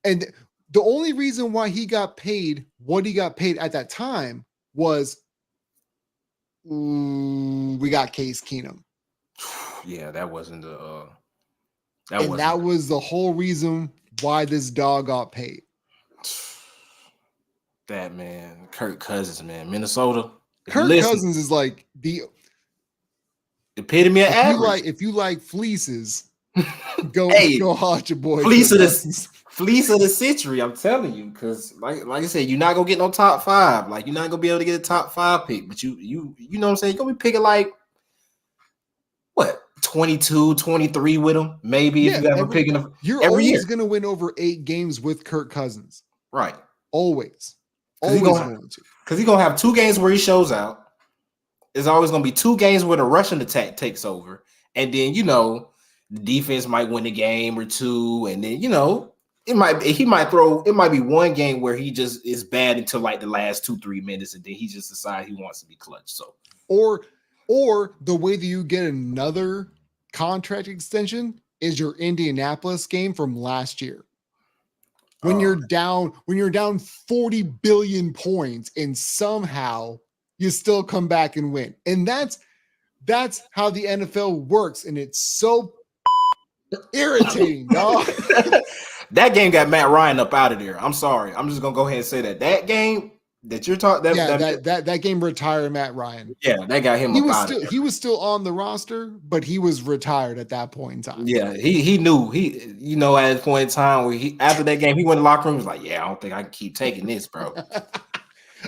And the only reason why he got paid what he got paid at that time was we got Case Keenum. Yeah, that wasn't the that was the whole reason why this dog got paid. That man, Kirk Cousins, man, Minnesota. Kirk Cousins is like the epitome of average. If you like fleeces, go watch your boy. Fleece of the century, I'm telling you, because like I said, you're not gonna get no top 5. Like, you're not gonna be able to get a top 5 pick, but you know what I'm saying? You're gonna be picking like what 22, 23 with him, maybe if you ever picking them. You're always gonna win over 8 games with Kirk Cousins, right? Always going to, because he's gonna have 2 games where he shows out. There's always gonna be 2 games where the rushing attack takes over, and then the defense might win a game or 2, and then it might be 1 game where he just is bad until like the last 2-3 minutes, and then he just decides he wants to be clutch. So or the way that you get another contract extension is your Indianapolis game from last year. When you're down 40 billion points and somehow you still come back and win. And that's how the NFL works, and it's so irritating, dog. That game got Matt Ryan up out of there. I'm sorry. I'm just gonna go ahead and say that game that you're talking that game retired Matt Ryan. Yeah, that got him up out of there. He was still on the roster, but he was retired at that point in time. Yeah, he knew at a point in time where after that game he went to the locker room. He was like, yeah, I don't think I can keep taking this, bro.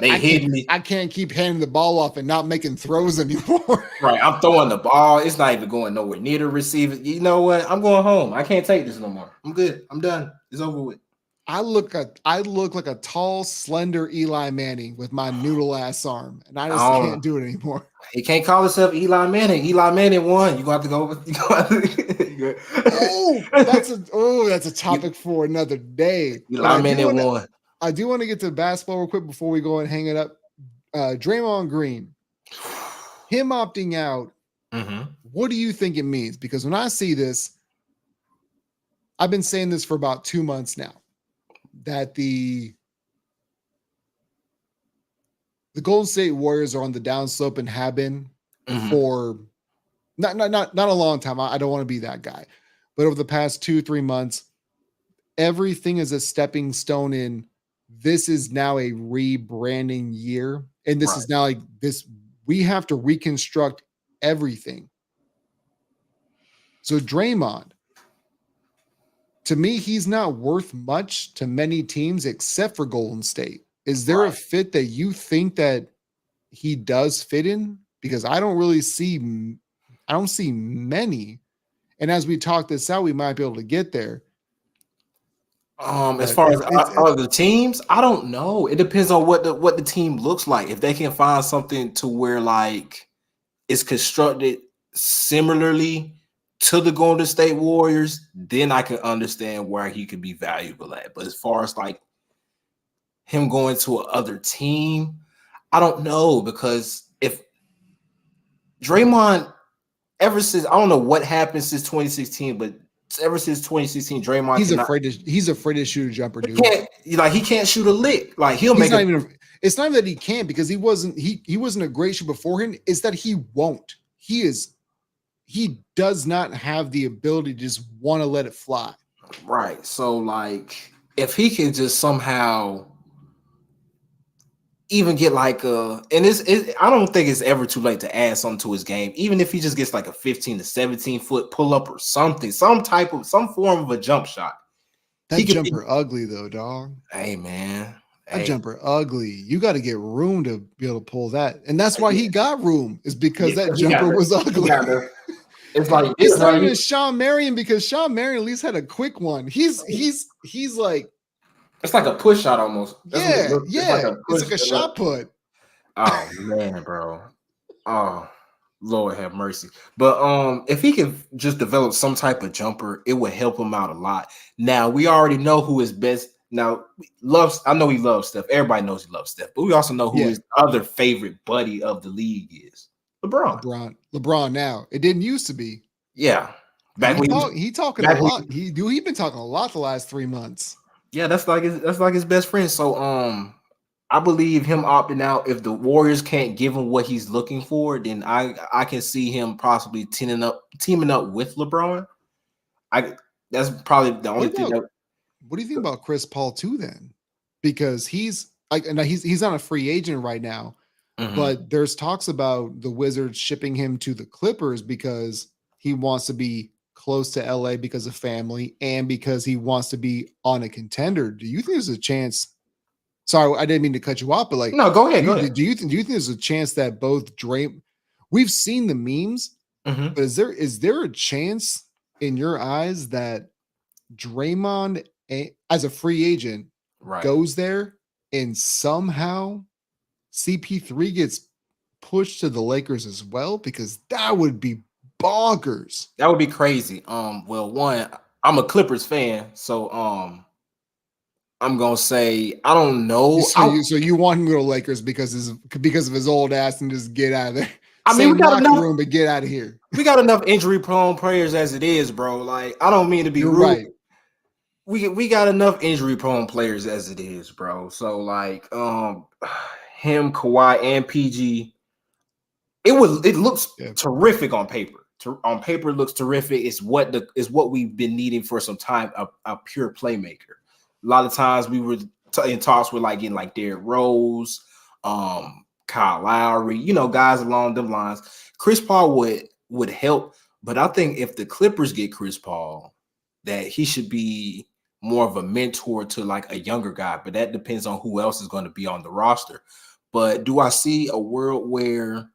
They hit me. I can't keep handing the ball off and not making throws anymore. Right. I'm throwing the ball. It's not even going nowhere near the receiver. You know what? I'm going home. I can't take this no more. I'm good. I'm done. It's over with. I look like a tall, slender Eli Manning with my noodle ass arm, and I just can't do it anymore. He can't call himself Eli Manning. Eli Manning won. You gonna have to go. That's a topic for another day. Eli Manning won. I do want to get to basketball real quick before we go and hang it up. Draymond Green, him opting out. Mm-hmm. What do you think it means? Because when I see this, I've been saying this for about 2 months now, that the Golden State Warriors are on the downslope and have been Mm-hmm. for not a long time. I don't want to be that guy, but over the past 2-3 months, everything is a stepping stone in. This is now a rebranding year, and this Right. is now like this. We have to reconstruct everything. So Draymond, to me, he's not worth much to many teams except for Golden State. Is there a Right. fit that you think that he does fit in? Because I don't see many. And as we talk this out, we might be able to get there. As But far as other teams, I don't know. It depends on what the team looks like. If they can find something to where like it's constructed similarly to the Golden State Warriors, then I can understand where he could be valuable at. But as far as like him going to another team, I don't know, because if Draymond, ever since, I don't know what happened since 2016, but ever since 2016, Draymond he's cannot. afraid to shoot a jumper, He dude. can't, like, he can't shoot a lick. Like he'll He's make not a even. It's not even that he can't, because he wasn't a great shooter beforehand. It's that he won't. He does not have the ability to just want to let it fly. right. So like if he can just somehow even get like and I don't think it's ever too late to add something to his game. Even if he just gets like a 15 to 17 foot pull up or something, some form of a jump shot. That jumper ugly though, dog. Hey man, that jumper ugly. You got to get room to be able to pull that, and that's why he got room, is because that jumper was ugly. It's like it's not even Sean Marion, because Sean Marion at least had a quick one. He's like, it's like a push shot almost. Yeah. It's like a shot put. Oh man, bro. Oh Lord have mercy. But if he can just develop some type of jumper, it would help him out a lot. Now we already know who is best. Now I know he loves Steph. Everybody knows he loves Steph, but we also know who his other favorite buddy of the league is. LeBron now. It didn't used to be. Yeah. He talking a lot. He been talking a lot the last 3 months. Yeah, that's like his best friend. So I believe him opting out. If the Warriors can't give him what he's looking for, then I can see him possibly teaming up with LeBron. That's probably the only thing. What do you think about Chris Paul too then? Because he's like, and he's not a free agent right now, but there's talks about the Wizards shipping him to the Clippers because he wants to be close to LA because of family and because he wants to be on a contender. Do you think there's a chance? Sorry, I didn't mean to cut you off, but like, no, go ahead. Do you think there's a chance that both we've seen the memes, but is there a chance in your eyes that Draymond as a free agent goes there and somehow CP3 gets pushed to the Lakers as well? Because that would be bonkers. That would be crazy. Well, one, I'm a Clippers fan, so I'm gonna say I don't know. So you want him to go to Lakers because of his old ass and just get out of there. I mean, we got enough room, but get out of here. We got enough injury-prone players as it is, bro. Like, I don't mean to be rude. Right. We got enough injury-prone players as it is, bro. So like, him, Kawhi, and PG, it looks terrific on paper. On paper, it looks terrific. It's what we've been needing for some time. A pure playmaker. A lot of times we were in talks with like getting like Derrick Rose, Kyle Lowry, guys along them lines. Chris Paul would help, but I think if the Clippers get Chris Paul, that he should be more of a mentor to like a younger guy. But that depends on who else is going to be on the roster. But do I see a world where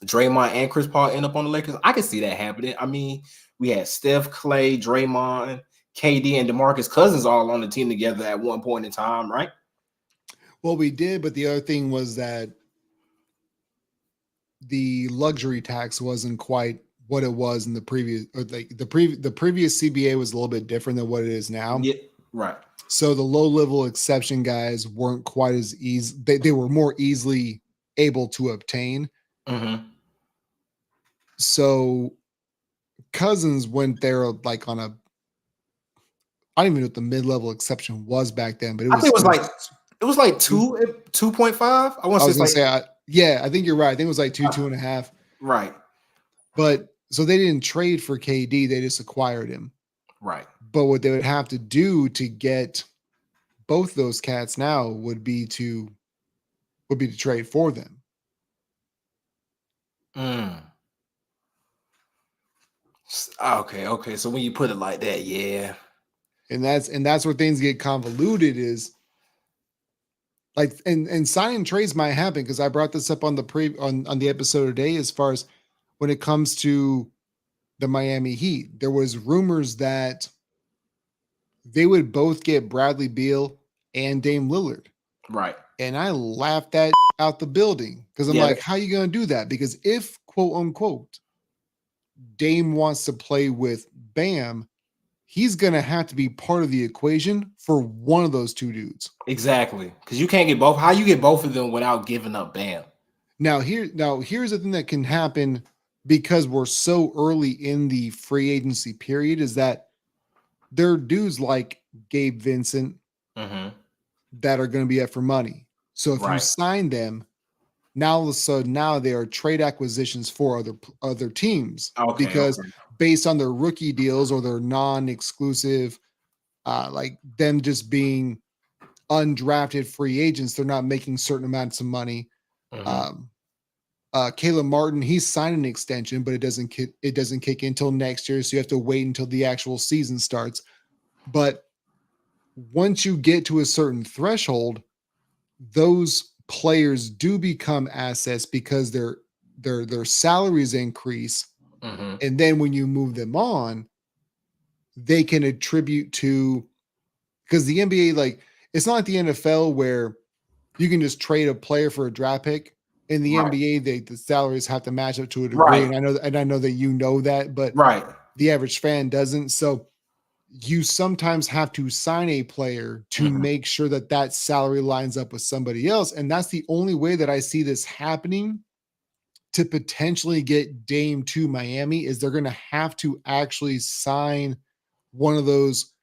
Draymond and Chris Paul end up on the Lakers? I can see that happening. I mean, we had Steph, Clay, Draymond, KD, and DeMarcus Cousins all on the team together at one point in time, right? Well, we did, but the other thing was that the luxury tax wasn't quite what it was in the previous, or like the previous CBA was a little bit different than what it is now. Yeah, right. So the low level exception guys weren't quite as easy. They were more easily able to obtain. Mm-hmm. So Cousins went there like on a, I don't even know what the mid level exception was back then, but I think it was like 2.5. I want I to was say gonna it's like say, yeah, I think you're right. I think it was like two and a half. right, But so they didn't trade for KD; they just acquired him. right. But what they would have to do to get both those cats now would be to trade for them. Mm. Okay. So when you put it like that, yeah. And that's where things get convoluted is like and signing trades might happen because I brought this up on on the episode today as far as when it comes to the Miami Heat. There was rumors that they would both get Bradley Beal and Dame Lillard. Right. And I laughed that out the building because I'm Yeah. like, how are you going to do that? Because if, quote unquote, Dame wants to play with Bam, he's going to have to be part of the equation for one of those two dudes. Exactly. Because you can't get both. How you get both of them without giving up Bam? Here's the thing that can happen because we're so early in the free agency period is that there are dudes like Gabe Vincent Mm-hmm. that are going to be up for money. So if you Right. sign them, now all of a sudden now they are trade acquisitions for other teams Okay. because based on their rookie deals or their non-exclusive, like them just being undrafted free agents, they're not making certain amounts of money. Mm-hmm. Um, Caleb Martin, he's signed an extension, but it doesn't kick in until next year, so you have to wait until the actual season starts. But once you get to a certain threshold, those players do become assets because their salaries increase, Mm-hmm. and then when you move them on, they can attribute to because the NBA like it's not like the NFL where you can just trade a player for a draft pick. In the Right. NBA, the salaries have to match up to a degree, Right. and I know that you know that, but Right. the average fan doesn't. So you sometimes have to sign a player to Mm-hmm. make sure that that salary lines up with somebody else, and that's the only way that I see this happening to potentially get Dame to Miami is they're going to have to actually sign one of those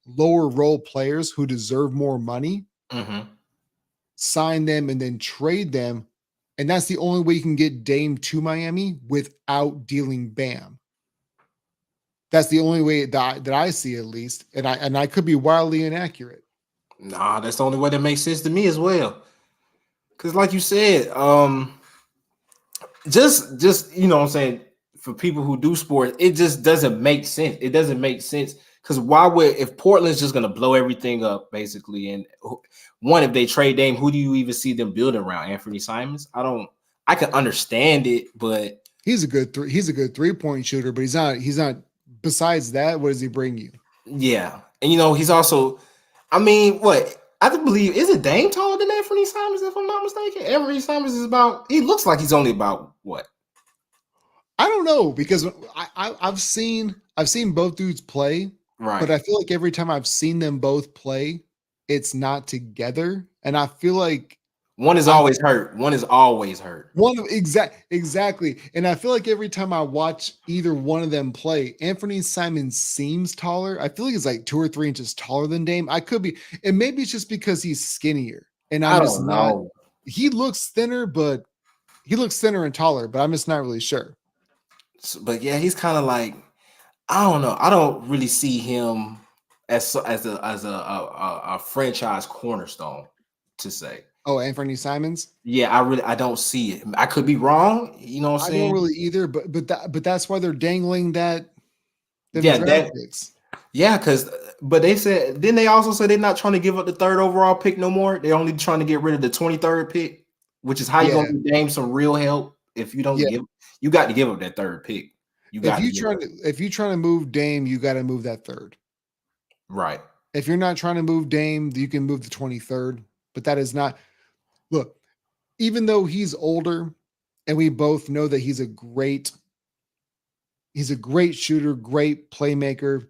lower role players who deserve more money, Mm-hmm. sign them and then trade them. And that's the only way you can get Dame to Miami without dealing Bam. That's the only way that I see at least. And I could be wildly inaccurate. Nah, that's the only way that makes sense to me as well. Because, like you said, just you know what I'm saying, for people who do sports, it just doesn't make sense. It doesn't make sense because why would if Portland's just gonna blow everything up basically, and one if they trade Dame, who do you even see them building around? Anthony Simons? I can understand it, but He's a good 3-point shooter, but he's not besides that, what does he bring you? yeah, and you know he's also, I mean, what I believe is it Dame taller than Anthony Simons if I'm not mistaken. Anthony Simons is about, he looks like he's only about what. I don't know because I've seen both dudes play, but Right. I feel like every time I've seen them both play, it's not together, and I feel like One is I've always hurt. One is always hurt. one of exactly, and I feel like every time I watch either one of them play, Anthony Simon seems taller. I feel like he's like 2 or 3 inches taller than Dame. I could be, and maybe it's just because he's skinnier, and I'm I just don't not. know. He looks thinner, but he looks thinner and taller, but I'm just not really sure. But yeah, he's kind of like, I don't know. I don't really see him as a franchise cornerstone to say. Oh, Anthony Simons. Yeah, I don't see it. I could be wrong. You know what I'm I don't saying? really either, but that's why they're dangling them Yeah, draft that picks. yeah, because but they said, then they also said they're not trying to give up the third overall pick no more. They're only trying to get rid of the 23rd pick, which is how you Yeah, gonna give Dame some real help if you don't yeah. give, you got to give up that third pick. You got to give it. If you trying to move Dame, you got to move that third. Right. If you're not trying to move Dame, you can move the 23rd. But that is not look. Even though he's older, and we both know that he's a great shooter, great playmaker.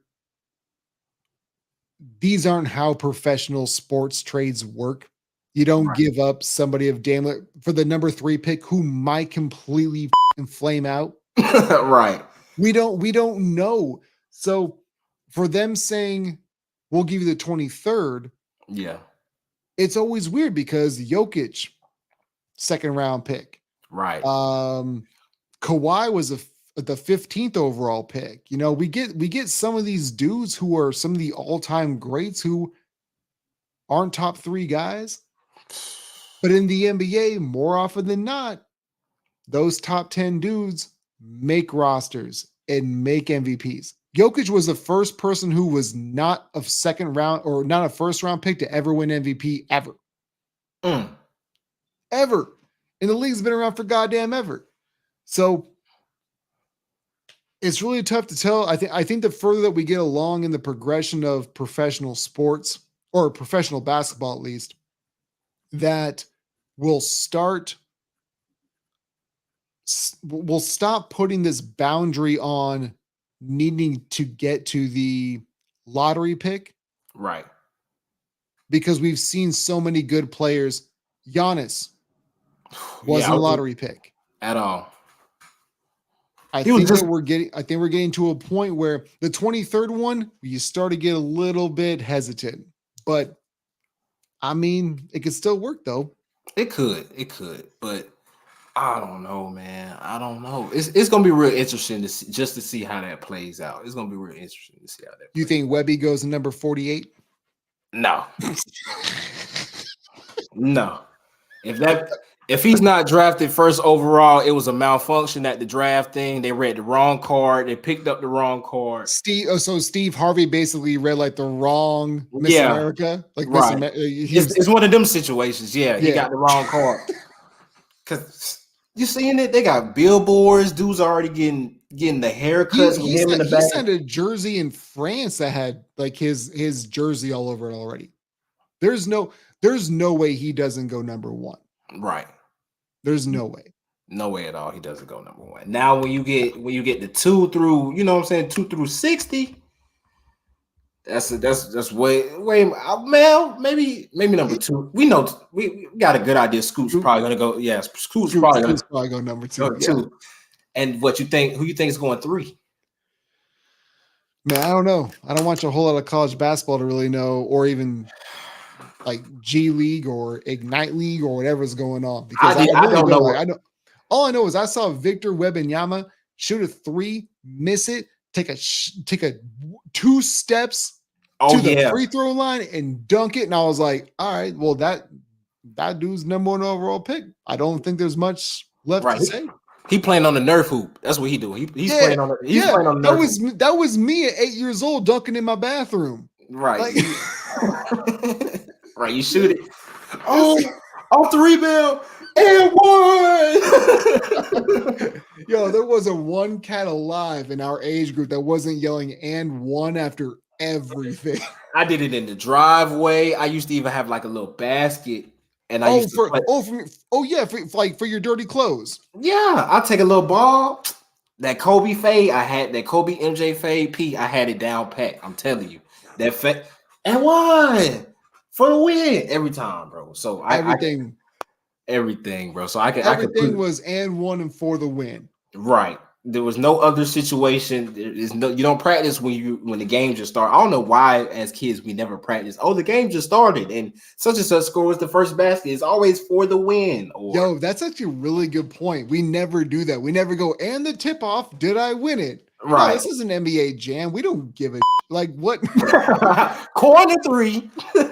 these aren't how professional sports trades work. You don't give up somebody of damn for the number 3 pick who might completely flame out. Right. We don't know. So for them saying we'll give you the 23rd, Yeah. it's always weird because Jokic, 2nd round pick. Right. Kawhi was the 15th overall pick. You know, we get some of these dudes who are some of the all-time greats who aren't top 3 guys. But in the NBA, more often than not, those top 10 dudes make rosters and make MVPs. Jokic was the first person who was not a 2nd round or not a 1st round pick to ever win MVP ever. Ever. And the league's been around for goddamn ever. So it's really tough to tell. I think the further that we get along in the progression of professional sports or professional basketball, at least, that we'll stop putting this boundary on needing to get to the lottery pick. Right. Because we've seen so many good players. Giannis wasn't a lottery pick at all. I think we're getting to a point where the 23rd one, you start to get a little bit hesitant. But I mean, it could still work though. It could, but I don't know, man. I don't know. It's gonna be real interesting to see how that plays out. It's gonna be real interesting to see how that. You think Webby goes to number 48? No. No. If he's not drafted 1st overall, it was a malfunction at the draft thing. They read the wrong card. They picked up the wrong card. Steve Harvey basically read like the wrong Miss America. Like right. It's one of them situations. Yeah, he got the wrong card. Because you seeing it? They got billboards. Dudes already getting the haircuts with him in the back. He sent a jersey in France that had like his jersey all over it already. There's no way he doesn't go number 1. Right. There's no way. No way at all. He doesn't go number 1. Now when you get the 2 through, you know what I'm saying, 2 through 60, that's way man, maybe number 2. We know we got a good idea. Scoot's probably gonna go. Yeah, Scoot's probably gonna go number 2. Yeah. And what you think? Who you think is going 3? Man, I don't know. I don't watch a whole lot of college basketball to really know, or even like G League or Ignite League or whatever's going on. Because I don't know. I know. All I know is I saw Victor Wembanyama shoot a 3, miss it, take a 2 steps to the free throw line and dunk it, and I was like, all right, well that dude's number 1 overall pick. I don't think there's much left to say. He playing on the Nerf hoop. That's what he doing. He's playing on the Nerf hoop. That was me at 8 years old dunking in my bathroom. Right. Like, right. You shoot it. Oh, off the rebound and 1. Yo, there wasn't one cat alive in our age group that wasn't yelling and 1 after everything. I did it in the driveway. I used to even have like a little basket. And for your dirty clothes. Yeah, I'll take a little ball. That Kobe fade, I had that Kobe MJ fade P. I had it down pat. I'm telling you, that fade and 1 for the win every time, bro. So everything, bro. So everything was and 1 and for the win. Right. There was no other situation. You don't practice when the game just started. I don't know why as kids we never practice. Oh, the game just started and such scores the first basket. It's always for the win. Yo, that's actually a really good point. We never do that. We never go and the tip off. Did I win it? Right. No, this is an NBA jam. We don't give a like what. Corner 3. Corner 3.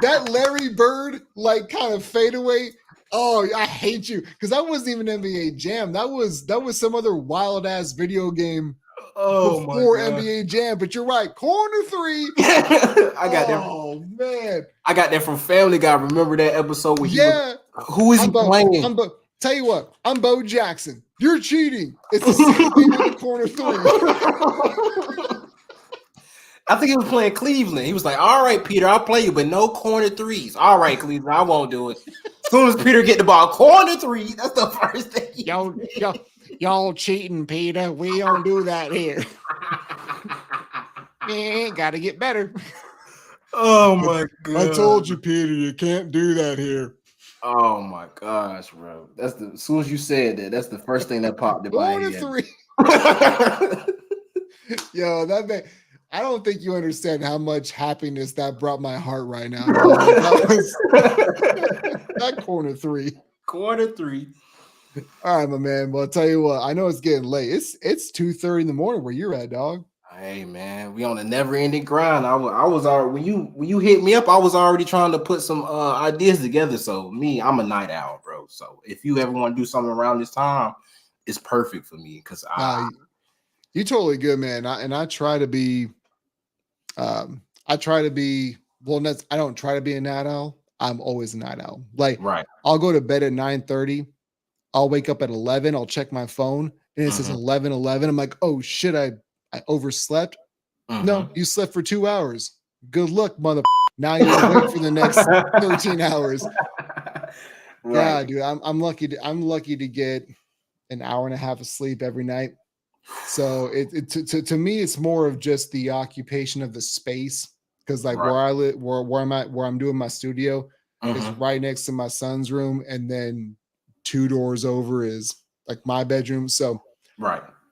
that Larry Bird like kind of fadeaway. Oh, I hate you because that wasn't even NBA Jam. That was some other wild ass video game before NBA Jam. But you're right, corner 3. I got that. Oh man, I got that from Family Guy. Remember that episode where who is he playing? Tell you what, I'm Bo Jackson. You're cheating. It's the same thing in the corner 3. I think he was playing Cleveland. He was like, all right, Peter, I'll play you, but no corner 3s. All right, Cleveland, I won't do it. As soon as Peter get the ball, corner 3. That's the first thing. Y'all cheating, Peter. We don't do that here. Gotta get better. Oh my god! I told you, Peter, you can't do that here. Oh my gosh, bro! As soon as you said that, that's the first thing that popped in my head. 3. Yo, that man, I don't think you understand how much happiness that brought my heart right now. Like, that was that corner 3. Quarter 3. All right, my man. Well, I'll tell you what, I know it's getting late. It's 2:30 in the morning where you're at, dog. Hey man, we on a never-ending grind. I was already when you hit me up, I was already trying to put some ideas together. So I'm a night owl, bro. So if you ever want to do something around this time, it's perfect for me because you totally good, man. I try to be, I try to be. Well, I don't try to be a night owl. I'm always a night owl. Like, right. I'll go to bed at 9:30. I'll wake up at 11. I'll check my phone, and it says 11:11. I'm like, oh shit, I overslept. No, you slept for 2 hours. Good luck, mother. Now you're awake for the next 13 hours. Right. Yeah, dude, I'm lucky to get an hour and a half of sleep every night. So to me, it's more of just the occupation of the space. Because like where I live, where I'm doing my studio is right next to my son's room, and then 2 doors over is like my bedroom. So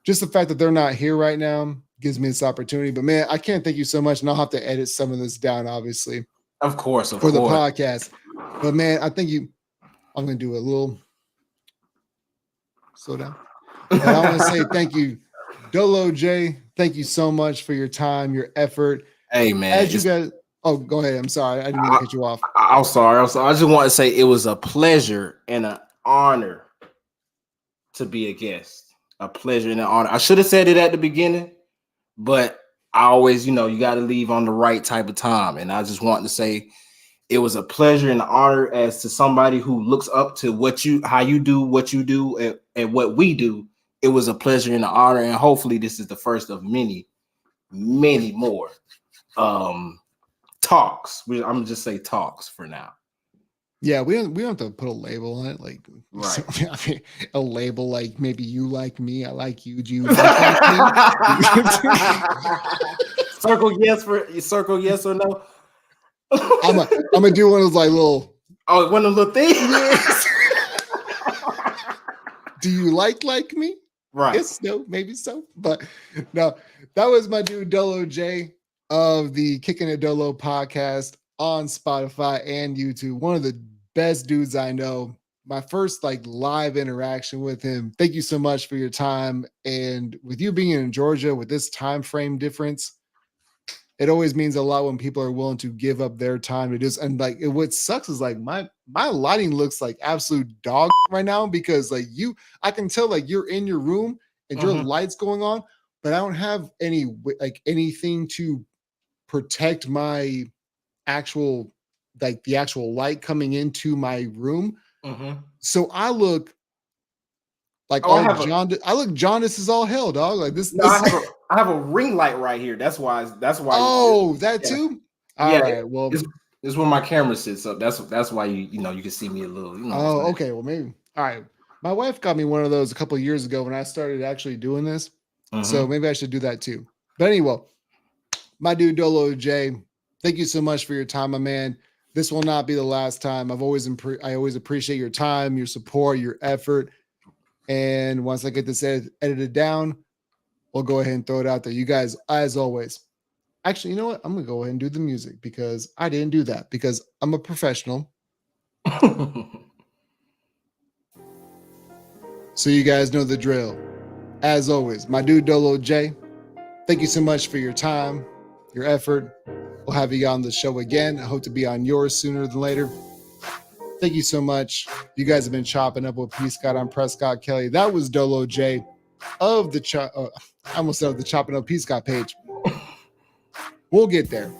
just the fact that they're not here right now gives me this opportunity. But man, I can't thank you so much, and I'll have to edit some of this down, obviously. Of course, for the podcast. But man, I think I'm gonna do a little slow down. And I want to say thank you, Dolo J. Thank you so much for your time, your effort. Hey man, as you guys. Oh, go ahead. I'm sorry. I didn't mean to cut you off. I'm sorry. I just want to say it was a pleasure and an honor to be a guest. A pleasure and an honor. I should have said it at the beginning, but I always, you got to leave on the right type of time. And I just want to say it was a pleasure and an honor as to somebody who looks up to how you do what you do and what we do. It was a pleasure and an honor. And hopefully this is the first of many, many more talks. I'm gonna just say talks for now. Yeah, we don't have to put a label on it, like right. I mean, a label like maybe you like me, I like you. Do you like me? Circle yes or no. I'm gonna do one of those like little. Oh, one of the little things. Yes. Do you like me? Right. Yes, no, maybe so, but no. That was my dude Dolo J of the Kicking It Dolo podcast on Spotify and YouTube. One of the best dudes I know. My first like live interaction with him. Thank you so much for your time. And with you being in Georgia with this time frame difference, it always means a lot when people are willing to give up their time to just. And like what sucks is like my lighting looks like absolute dog right now because like I can tell like you're in your room and your light's going on, but I don't have anything to protect my actual the actual light coming into my room. So I look like I look jaundice is all hell, dog. Like this. No, I have a ring light right here. That's why. Oh, that too. All right. Well, it's where my camera sits up. That's why you can see me a little. Oh, okay. Well, maybe. All right. My wife got me one of those a couple of years ago when I started actually doing this. So maybe I should do that too. But anyway, my dude Dolo J, thank you so much for your time, my man. This will not be the last time. I always appreciate your time, your support, your effort. And once I get this edited down, we'll go ahead and throw it out there. You guys, as always. Actually, you know what? I'm going to go ahead and do the music because I didn't do that because I'm a professional. So you guys know the drill. As always, my dude Dolo J, thank you so much for your time, your effort. We'll have you on the show again. I hope to be on yours sooner than later. Thank you so much. You guys have been chopping up with P. Scott. I'm Prescott Kelly. That was Dolo J of the I almost said the Chopping Up P. Scott page. We'll get there.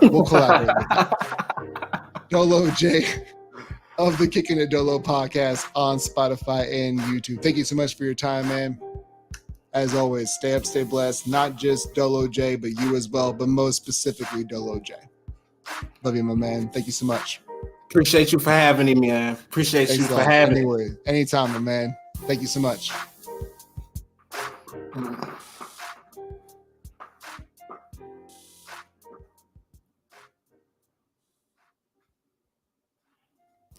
We'll collaborate with that. Dolo J of the Kicking It Dolo podcast on Spotify and YouTube. Thank you so much for your time, man. As always, stay up, stay blessed. Not just Dolo J, but you as well, but most specifically Dolo J. Love you, my man. Thank you so much. Appreciate you for having me, man. Appreciate you for having me. Anytime, my man. Thank you so much.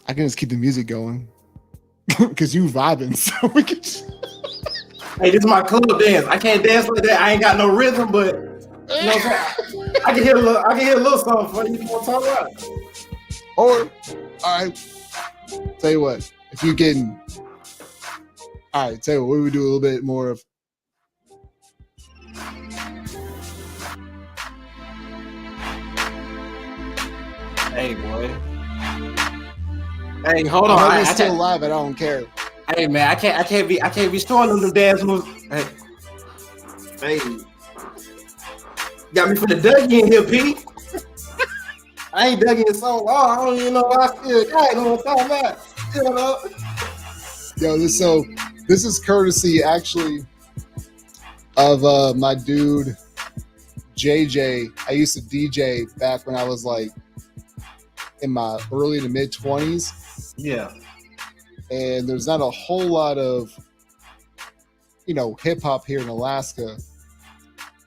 I can just keep the music going because you vibing. So we can. Hey, this is my club dance. I can't dance like that. I ain't got no rhythm, but you know what I'm saying? I can hear a little. I can hear a little something for you. You want to talk about it? Or, all right. Tell you what, if you getting, all right. Tell you what, we would do a little bit more of. Hey, boy. Hey, hold on. I still alive. I don't care. Hey, man, I can't be showing them dance moves. Hey, got me for the Dougie in here, P. I ain't Dougie in so long. I don't even know why I still got it. You know what I'm talking about? You know? Yo, this is courtesy actually of my dude JJ. I used to DJ back when I was like in my early to mid 20s. Yeah. And there's not a whole lot of, hip hop here in Alaska.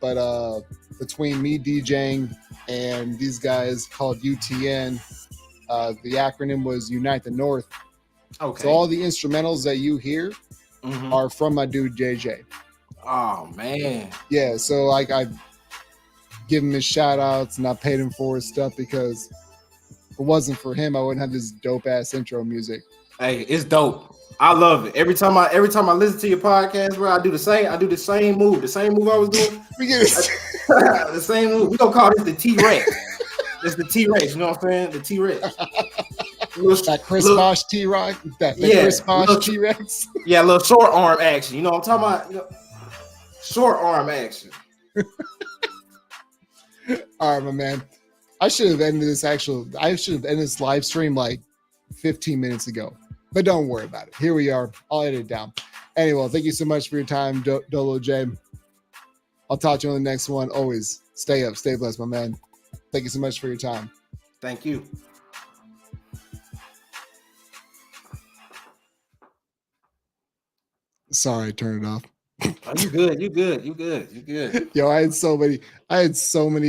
But between me DJing and these guys called UTN, the acronym was Unite the North. Okay. So all the instrumentals that you hear are from my dude JJ. Oh man. Yeah, so like I give him his shout outs and I paid him for his stuff because if it wasn't for him, I wouldn't have this dope ass intro music. Hey, it's dope. I love it. Every time I listen to your podcast, bro, I do the same move. The same move I was doing. We get it. The same move. We gonna call this the T-Rex. It's the T-Rex, you know what I'm saying? The T-Rex. That Chris Bosh T-Rex. Chris Bosh T-Rex. Yeah, a little short arm action. You know what I'm talking about? Short arm action. All right, my man. I should have ended this live stream like 15 minutes ago. But don't worry about it. Here we are. I'll edit it down. Anyway, thank you so much for your time, Dolo J. I'll talk to you on the next one. Always stay up, stay blessed, my man. Thank you so much for your time. Thank you. Sorry, I turned it off. Oh, you good. You good. You good. You good. Yo, I had so many